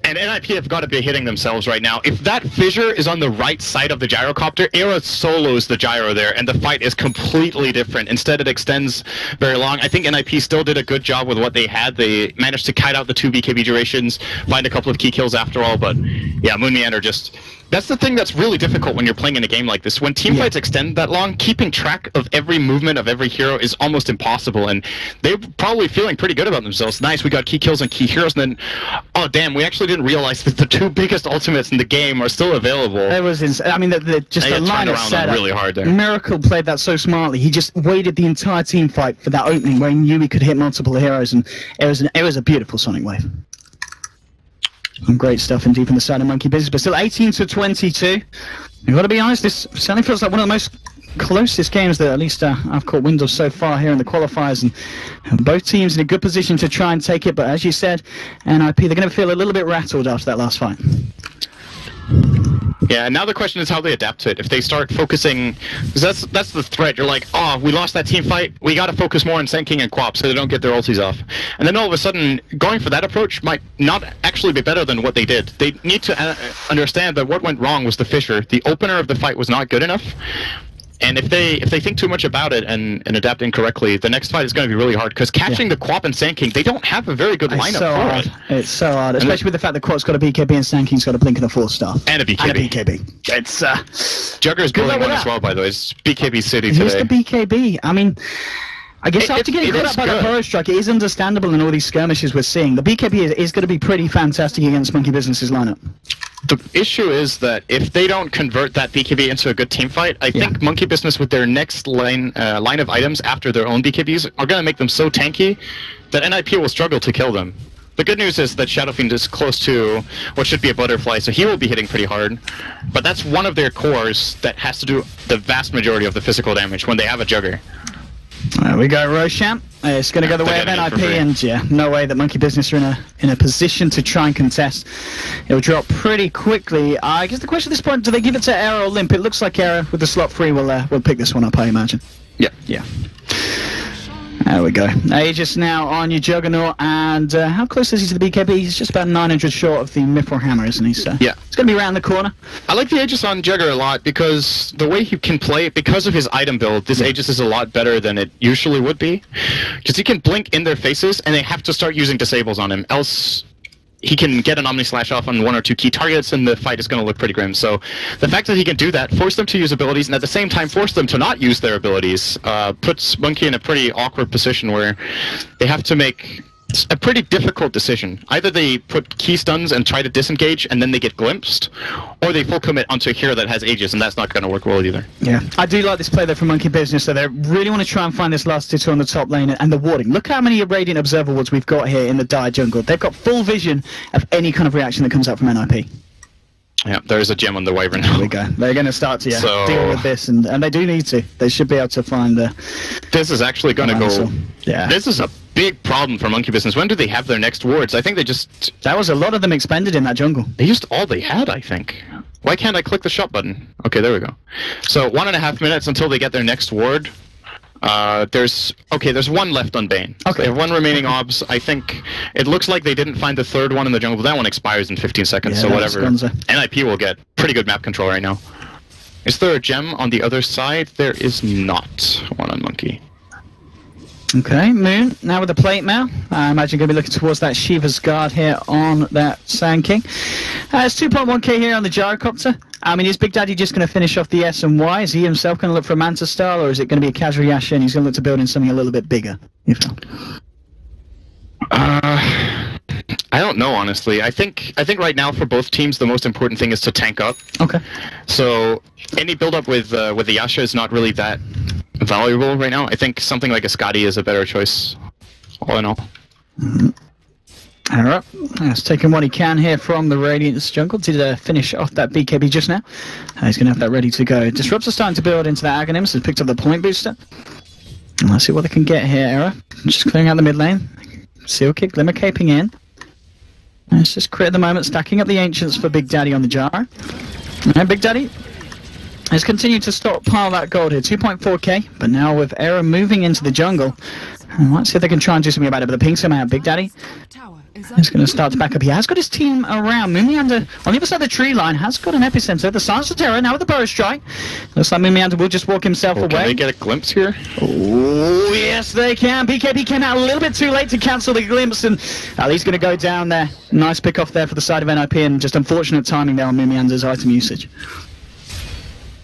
And NiP have got to be hitting themselves right now. If that fissure is on the right side of the gyrocopter, Era solos the gyro there, and the fight is completely different. Instead, it extends very long. I think NiP still did a good job with what they had. They managed to kite out the 2 BKB durations, find a couple of key kills after all, but yeah, Moon Meander just... That's the thing that's really difficult when you're playing in a game like this. When teamfights extend that long, keeping track of every movement of every hero is almost impossible, and they're probably feeling pretty good about themselves. Nice, we got key kills on key heroes, and then, oh damn, we actually didn't realize that the 2 biggest ultimates in the game are still available. It was insane. I mean, just the line of setup. Really hard there. Miracle played that so smartly. He just waited the entire team fight for that opening where he knew he could hit multiple heroes, and it was a beautiful Sonic Wave. Some great stuff in deep in the side of Monkey Business, but still 18-22. You've got to be honest, this certainly feels like one of the most closest games that at least I've caught wind of so far here in the qualifiers, and both teams in a good position to try and take it, but as you said, NiP, they're going to feel a little bit rattled after that last fight. Yeah, and now the question is how they adapt to it. If they start focusing, because that's the threat. You're like, oh, we lost that team fight. We got to focus more on Sand King and Quap so they don't get their ultis off. And then all of a sudden, going for that approach might not actually be better than what they did. They need to understand that what went wrong was the fissure. The opener of the fight was not good enough. And if they think too much about it and adapt incorrectly, the next fight is going to be really hard, because catching the Quap and Sand King, they don't have a very good lineup for it. It's so hard, especially with the fact that Quap's got a BKB and Sand King's got a Blink and a 4-star. And a BKB. It's Jugger's building one as well, by the way. It's BKB City today. Here's the BKB. I mean, I guess after getting caught up by the Power Strike, it is understandable in all these skirmishes we're seeing. The BKB is going to be pretty fantastic against Monkey Business's lineup. The issue is that if they don't convert that BKB into a good team fight, I think Monkey Business with their next line of items after their own BKBs are going to make them so tanky that NiP will struggle to kill them. The good news is that Shadow Fiend is close to what should be a butterfly, so he will be hitting pretty hard. But that's one of their cores that has to do the vast majority of the physical damage when they have a Jugger. There we go, Roshamp. It's going to go the way of NiP, and yeah, no way that Monkey Business are in a position to try and contest. It'll drop pretty quickly. I guess the question at this point, do they give it to Era or Limp? It looks like Era with the slot 3 will pick this one up, I imagine. Yeah. There we go. Aegis now on your Juggernaut, and how close is he to the BKB? He's just about 900 short of the Mithril Hammer, isn't he? So yeah, it's going to be around the corner. I like the Aegis on Jugger a lot, because the way he can play it, because of his item build, this Aegis is a lot better than it usually would be. Because he can blink in their faces, and they have to start using disables on him, else he can get an Omni Slash off on 1 or 2 key targets, and the fight is going to look pretty grim. So the fact that he can do that, force them to use abilities, and at the same time force them to not use their abilities, puts Monkey in a pretty awkward position where they have to make a pretty difficult decision. Either they put key stuns and try to disengage, and then they get glimpsed, or they full commit onto a hero that has Aegis, and that's not going to work well either. Yeah, I do like this play though from Monkey Business, so they really want to try and find this last titter on the top lane, and the warding. Look how many Radiant Observer wards we've got here in the dire jungle. They've got full vision of any kind of reaction that comes out from NiP. Yeah, there's a gem on the Wyvern now. There we go. They're going to start to deal with this, and they do need to. They should be able to find this is actually going to go... Yeah. This is a big problem for Monkey Business. When do they have their next wards? I think they just... That was a lot of them expended in that jungle. They used all they had, I think. Why can't I click the shop button? Okay, there we go. So 1.5 minutes until they get their next ward. There's 1 left on Bane. Okay. They have 1 remaining obs. I think it looks like they didn't find the 3rd one in the jungle, but that one expires in 15 seconds, so whatever. NiP will get pretty good map control right now. Is there a gem on the other side? There is not one on Monkey. Okay, Moon, now with the plate mail. I imagine going to be looking towards that Shiva's Guard here on that Sand King. It's 2.1k here on the Gyrocopter. I mean, is Big Daddy just going to finish off the S and Y? Is he himself going to look for a Manta style, or is it going to be a casual Yasha and he's going to look to build in something a little bit bigger, you feel? I don't know, honestly. I think right now for both teams the most important thing is to tank up. Okay. So any build up with the Yasha is not really that valuable right now. I think something like a Scotty is a better choice, all in all. Alright, he's taking what he can here from the Radiance jungle to finish off that BKB just now. He's going to have that ready to go. Disrupts are starting to build into the Aghanims, has picked up the point booster. And let's see what they can get here, Era. Just clearing out the mid lane. Seal kick, Glimmer caping in. And it's just crit at the moment, stacking up the Ancients for Big Daddy on the jar. And Big Daddy has continued to stockpile that gold here, 2.4k, but now with Era moving into the jungle, let's see if they can try and do something about it, but the ping's coming out. Big Daddy is going to start to back up. He has got his team around. Mumiander on the other side of the tree line has got an epicenter. The Silence of Terror now with the Burrow Strike. Looks like Mumiander will just walk himself away. Can they get a glimpse here? Oh, yes they can. BKB came out a little bit too late to cancel the glimpse, and he's going to go down there. Nice pick off there for the side of NiP, and just unfortunate timing there on Mumiander's item usage.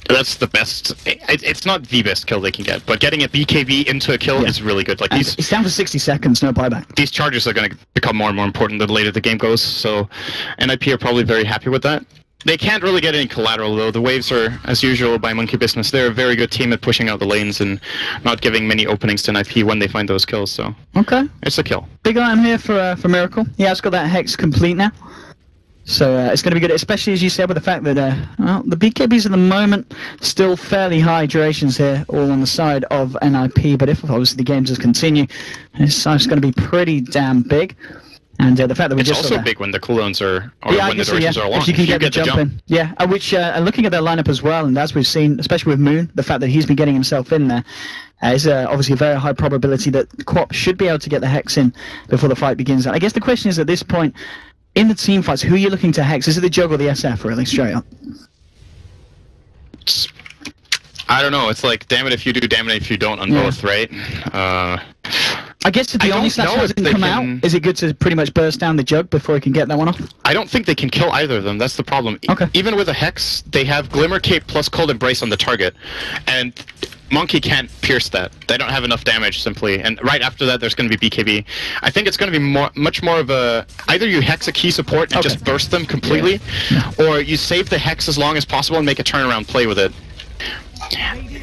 That's the best. It's not the best kill they can get, but getting a BKB into a kill is really good. Like he's down for 60 seconds, no buyback. These charges are going to become more and more important the later the game goes, so NiP are probably very happy with that. They can't really get any collateral though. The waves are, as usual, by Monkey Business. They're a very good team at pushing out the lanes and not giving many openings to NiP when they find those kills, so okay, it's a kill. Big item here for Miracle. He has got that Hex complete now. So it's going to be good, especially as you said, with the fact that well, the BKBs at the moment still fairly high durations here, all on the side of NiP. But if obviously the game does continue, it's going to be pretty damn big. And the fact that we it's just also big when the cooldowns are, or when the durations are long. If you can get the jump in, which looking at their lineup as well, and as we've seen, especially with Moon, the fact that he's been getting himself in there. Is obviously a very high probability that Quap should be able to get the Hex in before the fight begins. I guess the question is at this point, in the team fights, who are you looking to Hex? Is it the Jug or the SF, really, straight up? I don't know. It's like, damn it if you do, damn it if you don't on both, right? I guess if the only slash hasn't come out, is it good to pretty much burst down the Jug before he can get that one off? I don't think they can kill either of them. That's the problem. Okay. Even with a Hex, they have Glimmer Cape plus Cold Embrace on the target. And Monkey can't pierce that. They don't have enough damage, simply. And right after that, there's going to be BKB. I think it's going to be much more of a... Either you Hex a key support and just burst them completely, or you save the Hex as long as possible and make a turnaround play with it.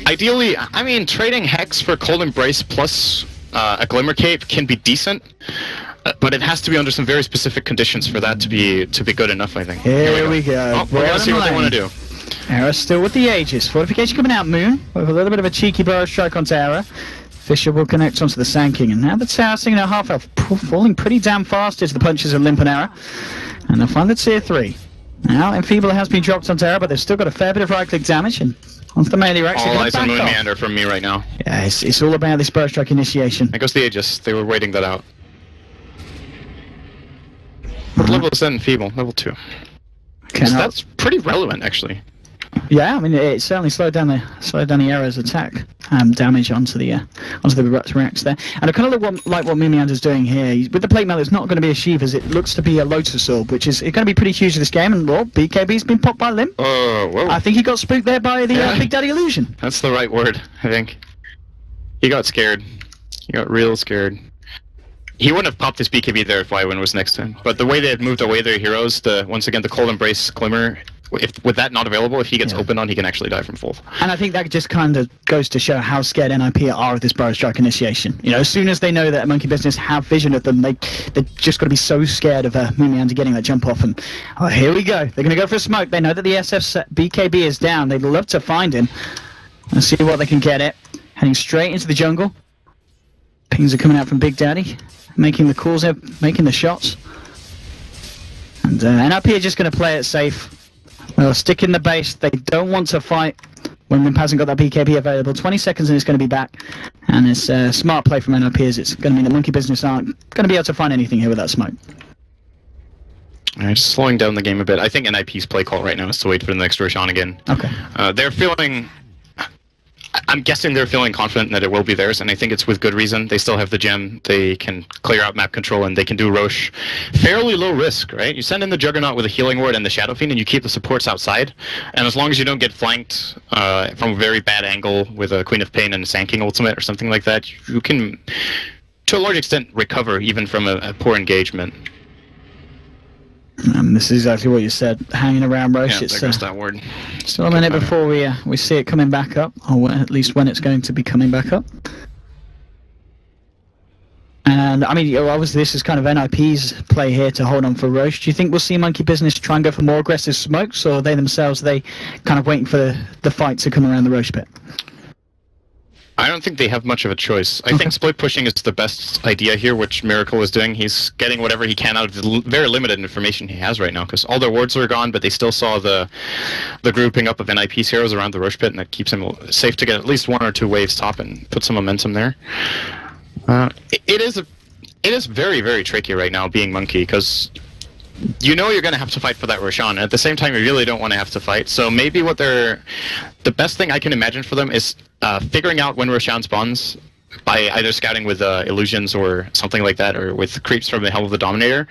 Ideally, I mean, trading Hex for Cold Embrace plus a Glimmer Cape can be decent, but it has to be under some very specific conditions for that to be good enough, I think. Here we go. Oh, we're going to see what they want to do. Era still with the Aegis. Fortification coming out, Moon, with a little bit of a cheeky Burrow Strike onto Era. Fisher will connect onto the Sand King, and now the Tower singing at half health, falling pretty damn fast as the punches of Limp and Era. And they'll find the tier 3. Now, Enfeebler has been dropped onto Era, but they've still got a fair bit of right-click damage, and onto the melee racks. All eyes on Moonmeander from me right now. Yeah, it's all about this Burrow Strike initiation. There goes the Aegis. They were waiting that out. What level is that Enfeeble? Level 2. Okay, so that's pretty relevant, actually. Yeah, I mean it certainly slowed down the Era's attack damage onto the racks there. And I kind of like what Mumiander's doing here. With the plate mail, it's not going to be a Shiva's. It looks to be a Lotus Orb, which is going to be pretty huge in this game. And well, BKB's been popped by Limp. Oh, whoa! I think he got spooked there by the Big Daddy illusion. That's the right word, I think. He got scared. He got real scared. He wouldn't have popped his BKB there if Wywin was next to him. But the way they had moved away their heroes, once again the Cold Embrace Glimmer. With that not available, if he gets opened on, he can actually die from full. And I think that just kind of goes to show how scared NiP are of this Burrow Strike initiation. You know, as soon as they know that Monkey Business have vision of them, they're just going to be so scared of Mumiander getting that jump off. And here we go. They're going to go for a smoke. They know that the SF's BKB is down. They'd love to find him and see what they can get it. Heading straight into the jungle. Pings are coming out from Big Daddy, making the calls, making the shots. And NiP are just going to play it safe. They'll stick in the base. They don't want to fight when Limp hasn't got that BKB available. 20 seconds and it's going to be back. And it's a smart play from NiP as it's going to mean that Monkey Business aren't going to be able to find anything here with that smoke. Alright, just slowing down the game a bit. I think NiP's play call right now is to wait for the next Roshan again. Okay. They're feeling... I'm guessing they're feeling confident that it will be theirs, and I think it's with good reason. They still have the gem, they can clear out map control, and they can do Rosh fairly low risk, right? You send in the Juggernaut with a Healing Ward and the Shadow Fiend, and you keep the supports outside, and as long as you don't get flanked from a very bad angle with a Queen of Pain and a Sanking Ultimate or something like that, you can, to a large extent, recover even from a poor engagement. This is exactly what you said. Hanging around Rosh. Yeah, there goes that word. Still a minute before we see it coming back up, or at least when it's going to be coming back up. And I mean, obviously this is kind of NiP's play here to hold on for Rosh. Do you think we'll see Monkey Business try and go for more aggressive smokes, or they themselves kind of waiting for the fight to come around the Rosh pit? I don't think they have much of a choice. I think split pushing is the best idea here, which Miracle is doing. He's getting whatever he can out of the very limited information he has right now, because all their wards are gone, but they still saw the grouping up of NiP's heroes around the Rosh pit, and that keeps him safe to get at least 1 or 2 waves top and put some momentum there. It is very, very tricky right now being Monkey, because you know you're going to have to fight for that Roshan, and at the same time you really don't want to have to fight. So maybe the best thing I can imagine for them is figuring out when Roshan spawns by either scouting with illusions or something like that, or with creeps from the Helm of the Dominator,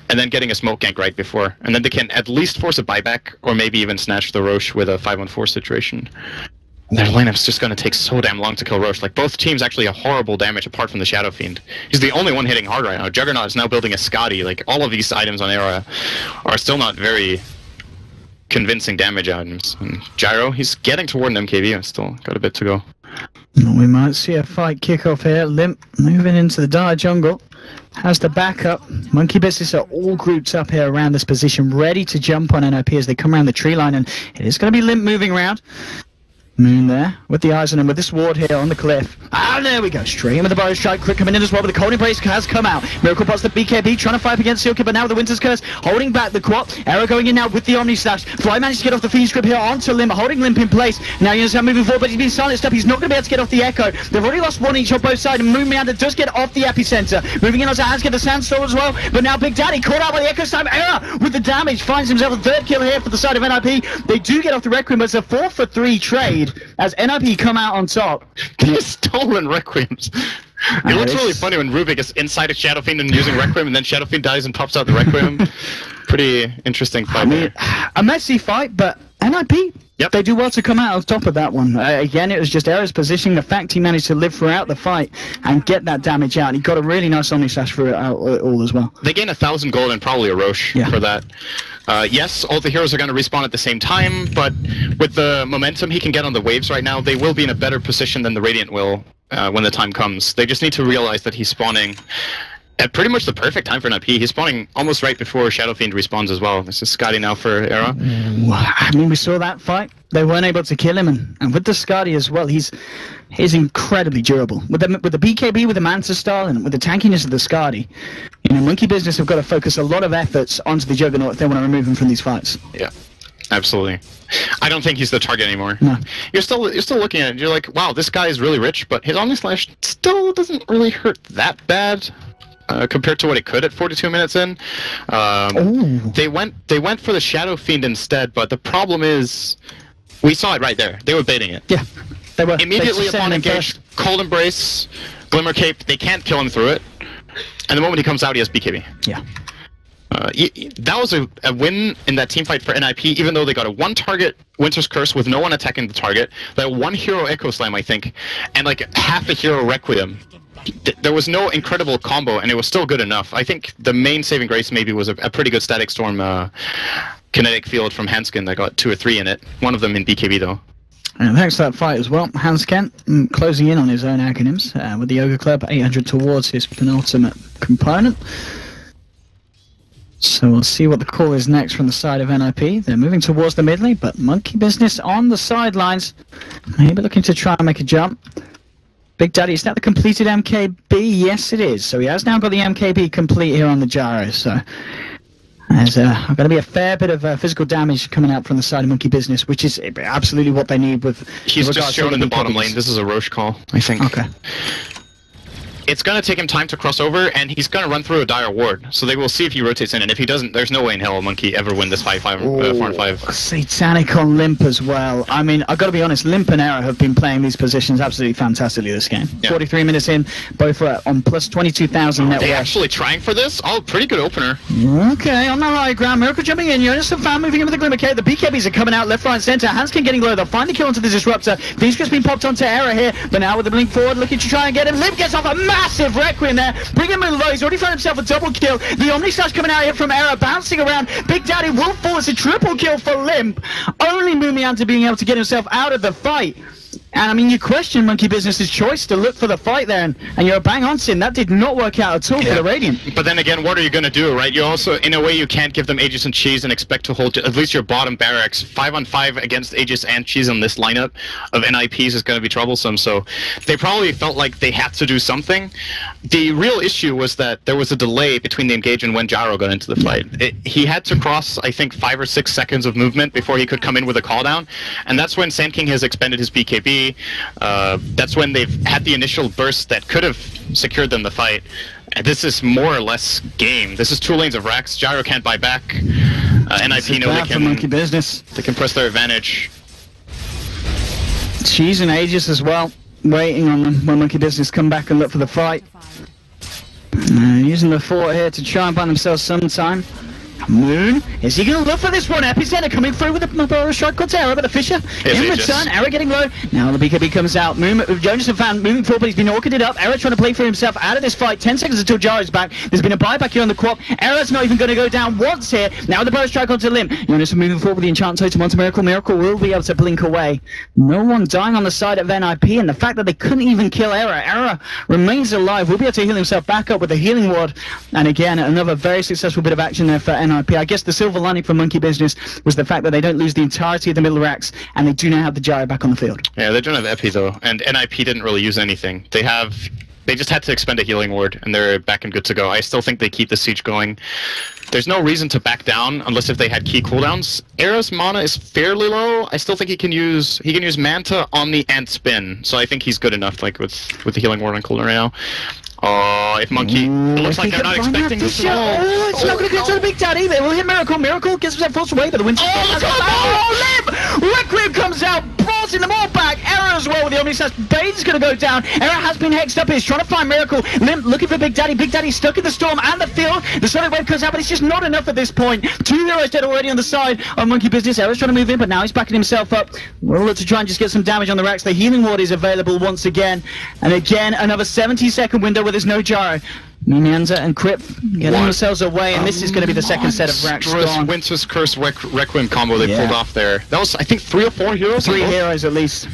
and then getting a smoke gank right before. And then they can at least force a buyback, or maybe even snatch the Rosh with a 5-on-4 situation. Their lineup's just going to take so damn long to kill Rosh. Like, both teams actually have horrible damage apart from the Shadow Fiend. He's the only one hitting hard right now. Juggernaut is now building a Scotty. Like, all of these items on Era are still not very convincing damage items. And Gyro, he's getting toward an MKB. I've still got a bit to go. We might see a fight kick off here. Limp moving into the dire jungle. Has the backup. Monkey Business are all grouped up here around this position, ready to jump on NiP as they come around the tree line. And it is going to be Limp moving around. Moon there, with the eyes on him, with this ward here on the cliff. Ah, there we go. Straight in with the Bow Strike. Quick coming in as well, but the Cold Embrace has come out. Miracle pots the BKB, trying to fight against Sealkid, but now with the Winter's Curse, holding back the Quap. Arrow going in now with the Omni Slash. Fly managed to get off the Fiend Script here onto Limp, holding Limp in place. Now you understand moving forward, but he's been silenced up. He's not going to be able to get off the Echo. They've already lost one each on both sides, and Moon Meander does get off the Epicenter. Moving in onto Hans, get the Sandstorm as well, but now Big Daddy caught out by the Echo Slam. Error with the damage, finds himself a 3rd kill here for the side of NiP. They do get off the Requiem, but it's a 4-for-3 trade as NiP come out on top. These stolen Requiems. It looks really funny when Rubik is inside a Shadow Fiend and using Requiem, and then Shadow Fiend dies and pops out the Requiem. Pretty interesting fight there. A messy fight, but NiP, they do well to come out on top of that one. Again, it was just Era's positioning. The fact he managed to live throughout the fight and get that damage out. And he got a really nice Omni Slash for it all as well. They gain 1,000 gold and probably a Rosh for that. Yes, all the heroes are going to respawn at the same time, but with the momentum he can get on the waves right now, they will be in a better position than the Radiant will when the time comes. They just need to realize that he's spawning at pretty much the perfect time for NiP. He's spawning almost right before Shadow Fiend respawns as well. This is Scotty now for Era. I mean, we saw that fight. They weren't able to kill him, and with the Scotty as well, he's incredibly durable. With the BKB, with the Manta style, and with the tankiness of the Scotty, you know, Monkey Business have got to focus a lot of efforts onto the Juggernaut if they want to remove him from these fights. Yeah, absolutely. I don't think he's the target anymore. No. You're still looking at it, you're like, wow, this guy is really rich, but his Omni Slash still doesn't really hurt that bad. Compared to what it could at 42 minutes in. They went for the Shadow Fiend instead, but the problem is, we saw it right there. They were baiting it. Yeah, they were. Immediately upon engage, Cold Embrace, Glimmer Cape, they can't kill him through it. And the moment he comes out, he has BKB. Yeah. That was a win in that team fight for NiP, even though they got a 1-target Winter's Curse with no one attacking the target, that 1 hero Echo Slam, I think, and like half a hero Requiem. There was no incredible combo, and it was still good enough. I think the main saving grace maybe was a pretty good Static Storm kinetic field from Hanskin that got 2 or 3 in it. One of them in BKB, though. And thanks to that fight as well, Hanskin closing in on his own Aghanim's with the Yoga Club, 800 towards his penultimate component. So we'll see what the call is next from the side of NiP. They're moving towards the mid lane, but Monkey Business on the sidelines. Maybe looking to try and make a jump. Big Daddy, is that the completed MKB? Yes, it is. So he has now got the MKB complete here on the Gyro. So there's going to be a fair bit of physical damage coming out from the side of Monkey Business, which is absolutely what they need with... He's just shown in the bottom lane. This is a Rosh call, I think. Okay. it's going to take him time to cross over, and he's going to run through a dire ward. So they will see if he rotates in, and if he doesn't, there's no way in hell Monkey ever win this 4-5. Satanic on Limp as well. I mean, I've got to be honest, Limp and Error have been playing these positions absolutely fantastically this game. Yeah. 43 minutes in, both are on plus 22,000 net worth. Are they actually trying for this? Oh, pretty good opener. Okay, on the high ground, Miracle jumping in, Jonas and Fan moving in with the Glimmer K. The BKBs are coming out left, right, and centre. Hanskin getting low, they'll find the kill onto the Disruptor. Vizca's been popped onto Error here, but now with the blink forward, looking to try and get him. Limp gets off a massive Requiem there, bring him in low, he's already found himself a double kill. The Omni Slash coming out here from Error, bouncing around. Big Daddy will force a triple kill for Limp. Only Mumianta being able to get himself out of the fight. And I mean, you question Monkey Business's choice to look for the fight there, and you're bang on, Sin. That did not work out at all for the Radiant. But then again, what are you going to do, right? You also, in a way, you can't give them Aegis and Cheese and expect to hold at least your bottom barracks. 5-on-5 against Aegis and Cheese on this lineup of NiPs is going to be troublesome, so they probably felt like they had to do something. The real issue was that there was a delay between the engage and when Gyro got into the fight. He had to cross, I think, 5 or 6 seconds of movement before he could come in with a call down, and that's when Sand King has expended his BKB. That's when they've had the initial burst that could have secured them the fight. This is more or less game. This is 2 lanes of racks. Gyro can't buy back. NiP know they can. Monkey Business. They can press their advantage. Cheese and Aegis as well, waiting on them when Monkey Business come back and look for the fight. Using the fort here to try and find themselves some time. Moon, is he going to look for this one? Epicenter coming through with a strike called Terror, but the Fisher in return. Error getting low. Now the BKB comes out. Jonas and Fan moving forward, but he's been orchided up. Error trying to play for himself out of this fight. 10 seconds until Gyro's back. There's been a buyback here on the Quap. Error's not even going to go down once here. Now the burst strike onto Limp. Jonas moving forward with the enchant totem onto Miracle. Miracle will be able to blink away. No one dying on the side of NiP, and the fact that they couldn't even kill Error. Error remains alive. Will be able to heal himself back up with the healing ward. And again, another very successful bit of action there for NiP. I guess the silver lining for Monkey Business was the fact that they don't lose the entirety of the middle racks, and they do now have the Gyro back on the field. Yeah, they don't have Epi though, and NiP didn't really use anything. They just had to expend a healing ward, and they're back and good to go. I still think they keep the siege going. There's no reason to back down unless if they had key cooldowns. Era's mana is fairly low. I still think he can use Manta, Omni, and Spin. So I think he's good enough, like with the healing ward on cooldown right now. Oh, if Monkey... It looks like they're not expecting this at all. Oh, it's not going to get to the Big Daddy. They will hit Miracle. Miracle gets himself forced away, but the Winston... Oh, Limp! Requiem comes out, brought in them all back. Error as well with the Omni Slash. Bane's going to go down. Error has been hexed up here. He's trying to find Miracle. Limp looking for Big Daddy. Big Daddy stuck in the storm and the field. The Sonic Wave comes out, but it's just not enough at this point. 2 heroes dead already on the side of Monkey Business. Error's trying to move in, but now he's backing himself up. We'll look to try and just get some damage on the racks. The healing ward is available once again. And again, another 70-second window where there's no Gyro. Mumianta and Crip getting themselves away, and this is going to be the second set of racks gone. Winter's Curse Requiem combo they pulled off there. That was, I think, 3 or 4 heroes? 3 heroes at least.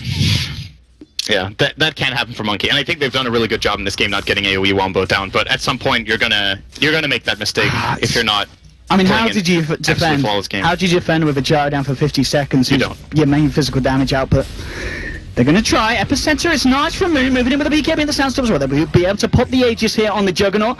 Yeah, that can happen for Monkey, and I think they've done a really good job in this game not getting AoE wombo down, but at some point you're gonna make that mistake if you're not. I mean, how did you defend? How did you defend with a Gyro down for 50 seconds? You don't. Your main physical damage output. They're going to try. Epicenter is nice from Moon, moving in with the BKB and the Sandstorm as well. They'll be able to pop the Aegis here on the Juggernaut.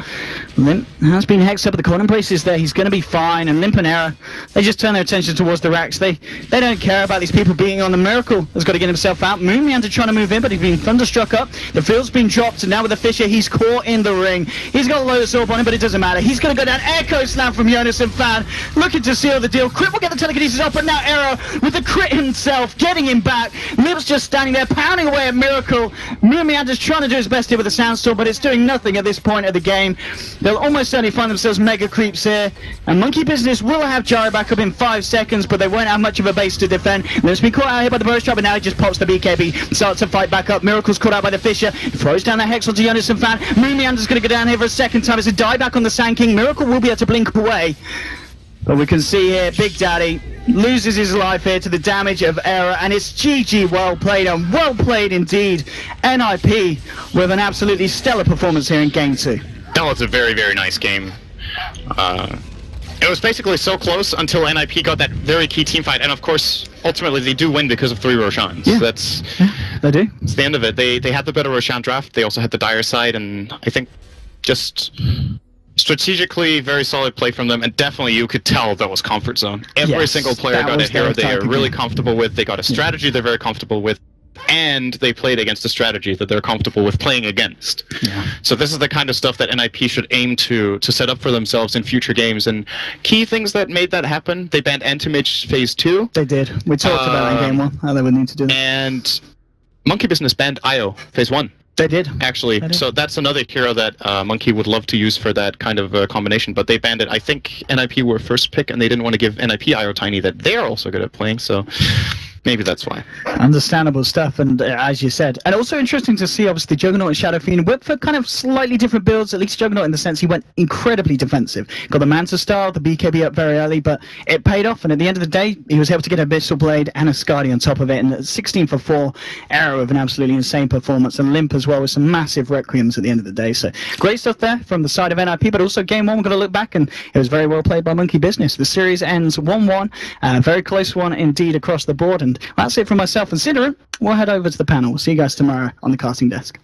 Limp has been hexed up, but the Cold Embrace is there. He's going to be fine. And Limp and Error, they just turn their attention towards the racks. They don't care about these people being on the Miracle. Has got to get himself out. Moonmeander trying to move in, but he's been thunderstruck up. The field's been dropped, and now with the Fisher, he's caught in the ring. He's got a Lotus Orb on him, but it doesn't matter. He's going to go down. Echo Slam from Jonas and Fan, looking to seal the deal. Crit will get the telekinesis off, but now Error with the crit himself, getting him back. Limp's just standing there, pounding away at Miracle. Mumiander's trying to do his best here with the Sandstorm, but it's doing nothing at this point of the game. They'll almost certainly find themselves mega creeps here, and Monkey Business will have Gyro back up in 5 seconds, but they won't have much of a base to defend. Limp's been caught out here by the burst trap, but now he just pops the BKB, starts to fight back up. Miracle's caught out by the Fisher, he throws down the Hex onto Jonas and Fan. Mumiander's going to go down here for a second time. It's a die back on the Sand King. Miracle will be able to blink away, but we can see here Big Daddy loses his life here to the damage of Error, and it's GG. Well played, and well played indeed. NiP with an absolutely stellar performance here in Game 2. That was a very, very nice game. It was basically so close until NiP got that very key team fight, and of course, ultimately they do win because of 3 Roshans. Yeah. They do. It's the end of it. They had the better Roshan draft. They also had the dire side, and I think just strategically very solid play from them, and definitely you could tell that was comfort zone. Every single player got a hero they are really comfortable with. They got a strategy they're very comfortable with. and they played against a strategy that they're comfortable with playing against. Yeah. So this is the kind of stuff that NiP should aim to set up for themselves in future games. And key things that made that happen: they banned Antimage Phase 2. They did. We talked about that in Game 1, how they would need to do that. And Monkey Business banned IO Phase 1. They did. Actually, so that's another hero that Monkey would love to use for that kind of combination, but they banned it. I think NiP were first pick, and they didn't want to give NiP IO Tiny that they're also good at playing, so maybe that's why. Understandable stuff, and as you said. And also interesting to see, obviously, Juggernaut and Shadow Fiend went for kind of slightly different builds, at least Juggernaut in the sense he went incredibly defensive. Got the Manta style, the BKB up very early, but it paid off, and at the end of the day, he was able to get a Abyssal Blade and a Skadi on top of it, and 16 for 4, Arrow with an absolutely insane performance, and Limp as well with some massive Requiems at the end of the day. So great stuff there from the side of NiP, but also Game 1, we're going to look back, and it was very well played by Monkey Business. The series ends 1-1, a very close one indeed across the board, and that's it from myself and Sidera. We'll head over to the panel. We'll see you guys tomorrow on the casting desk.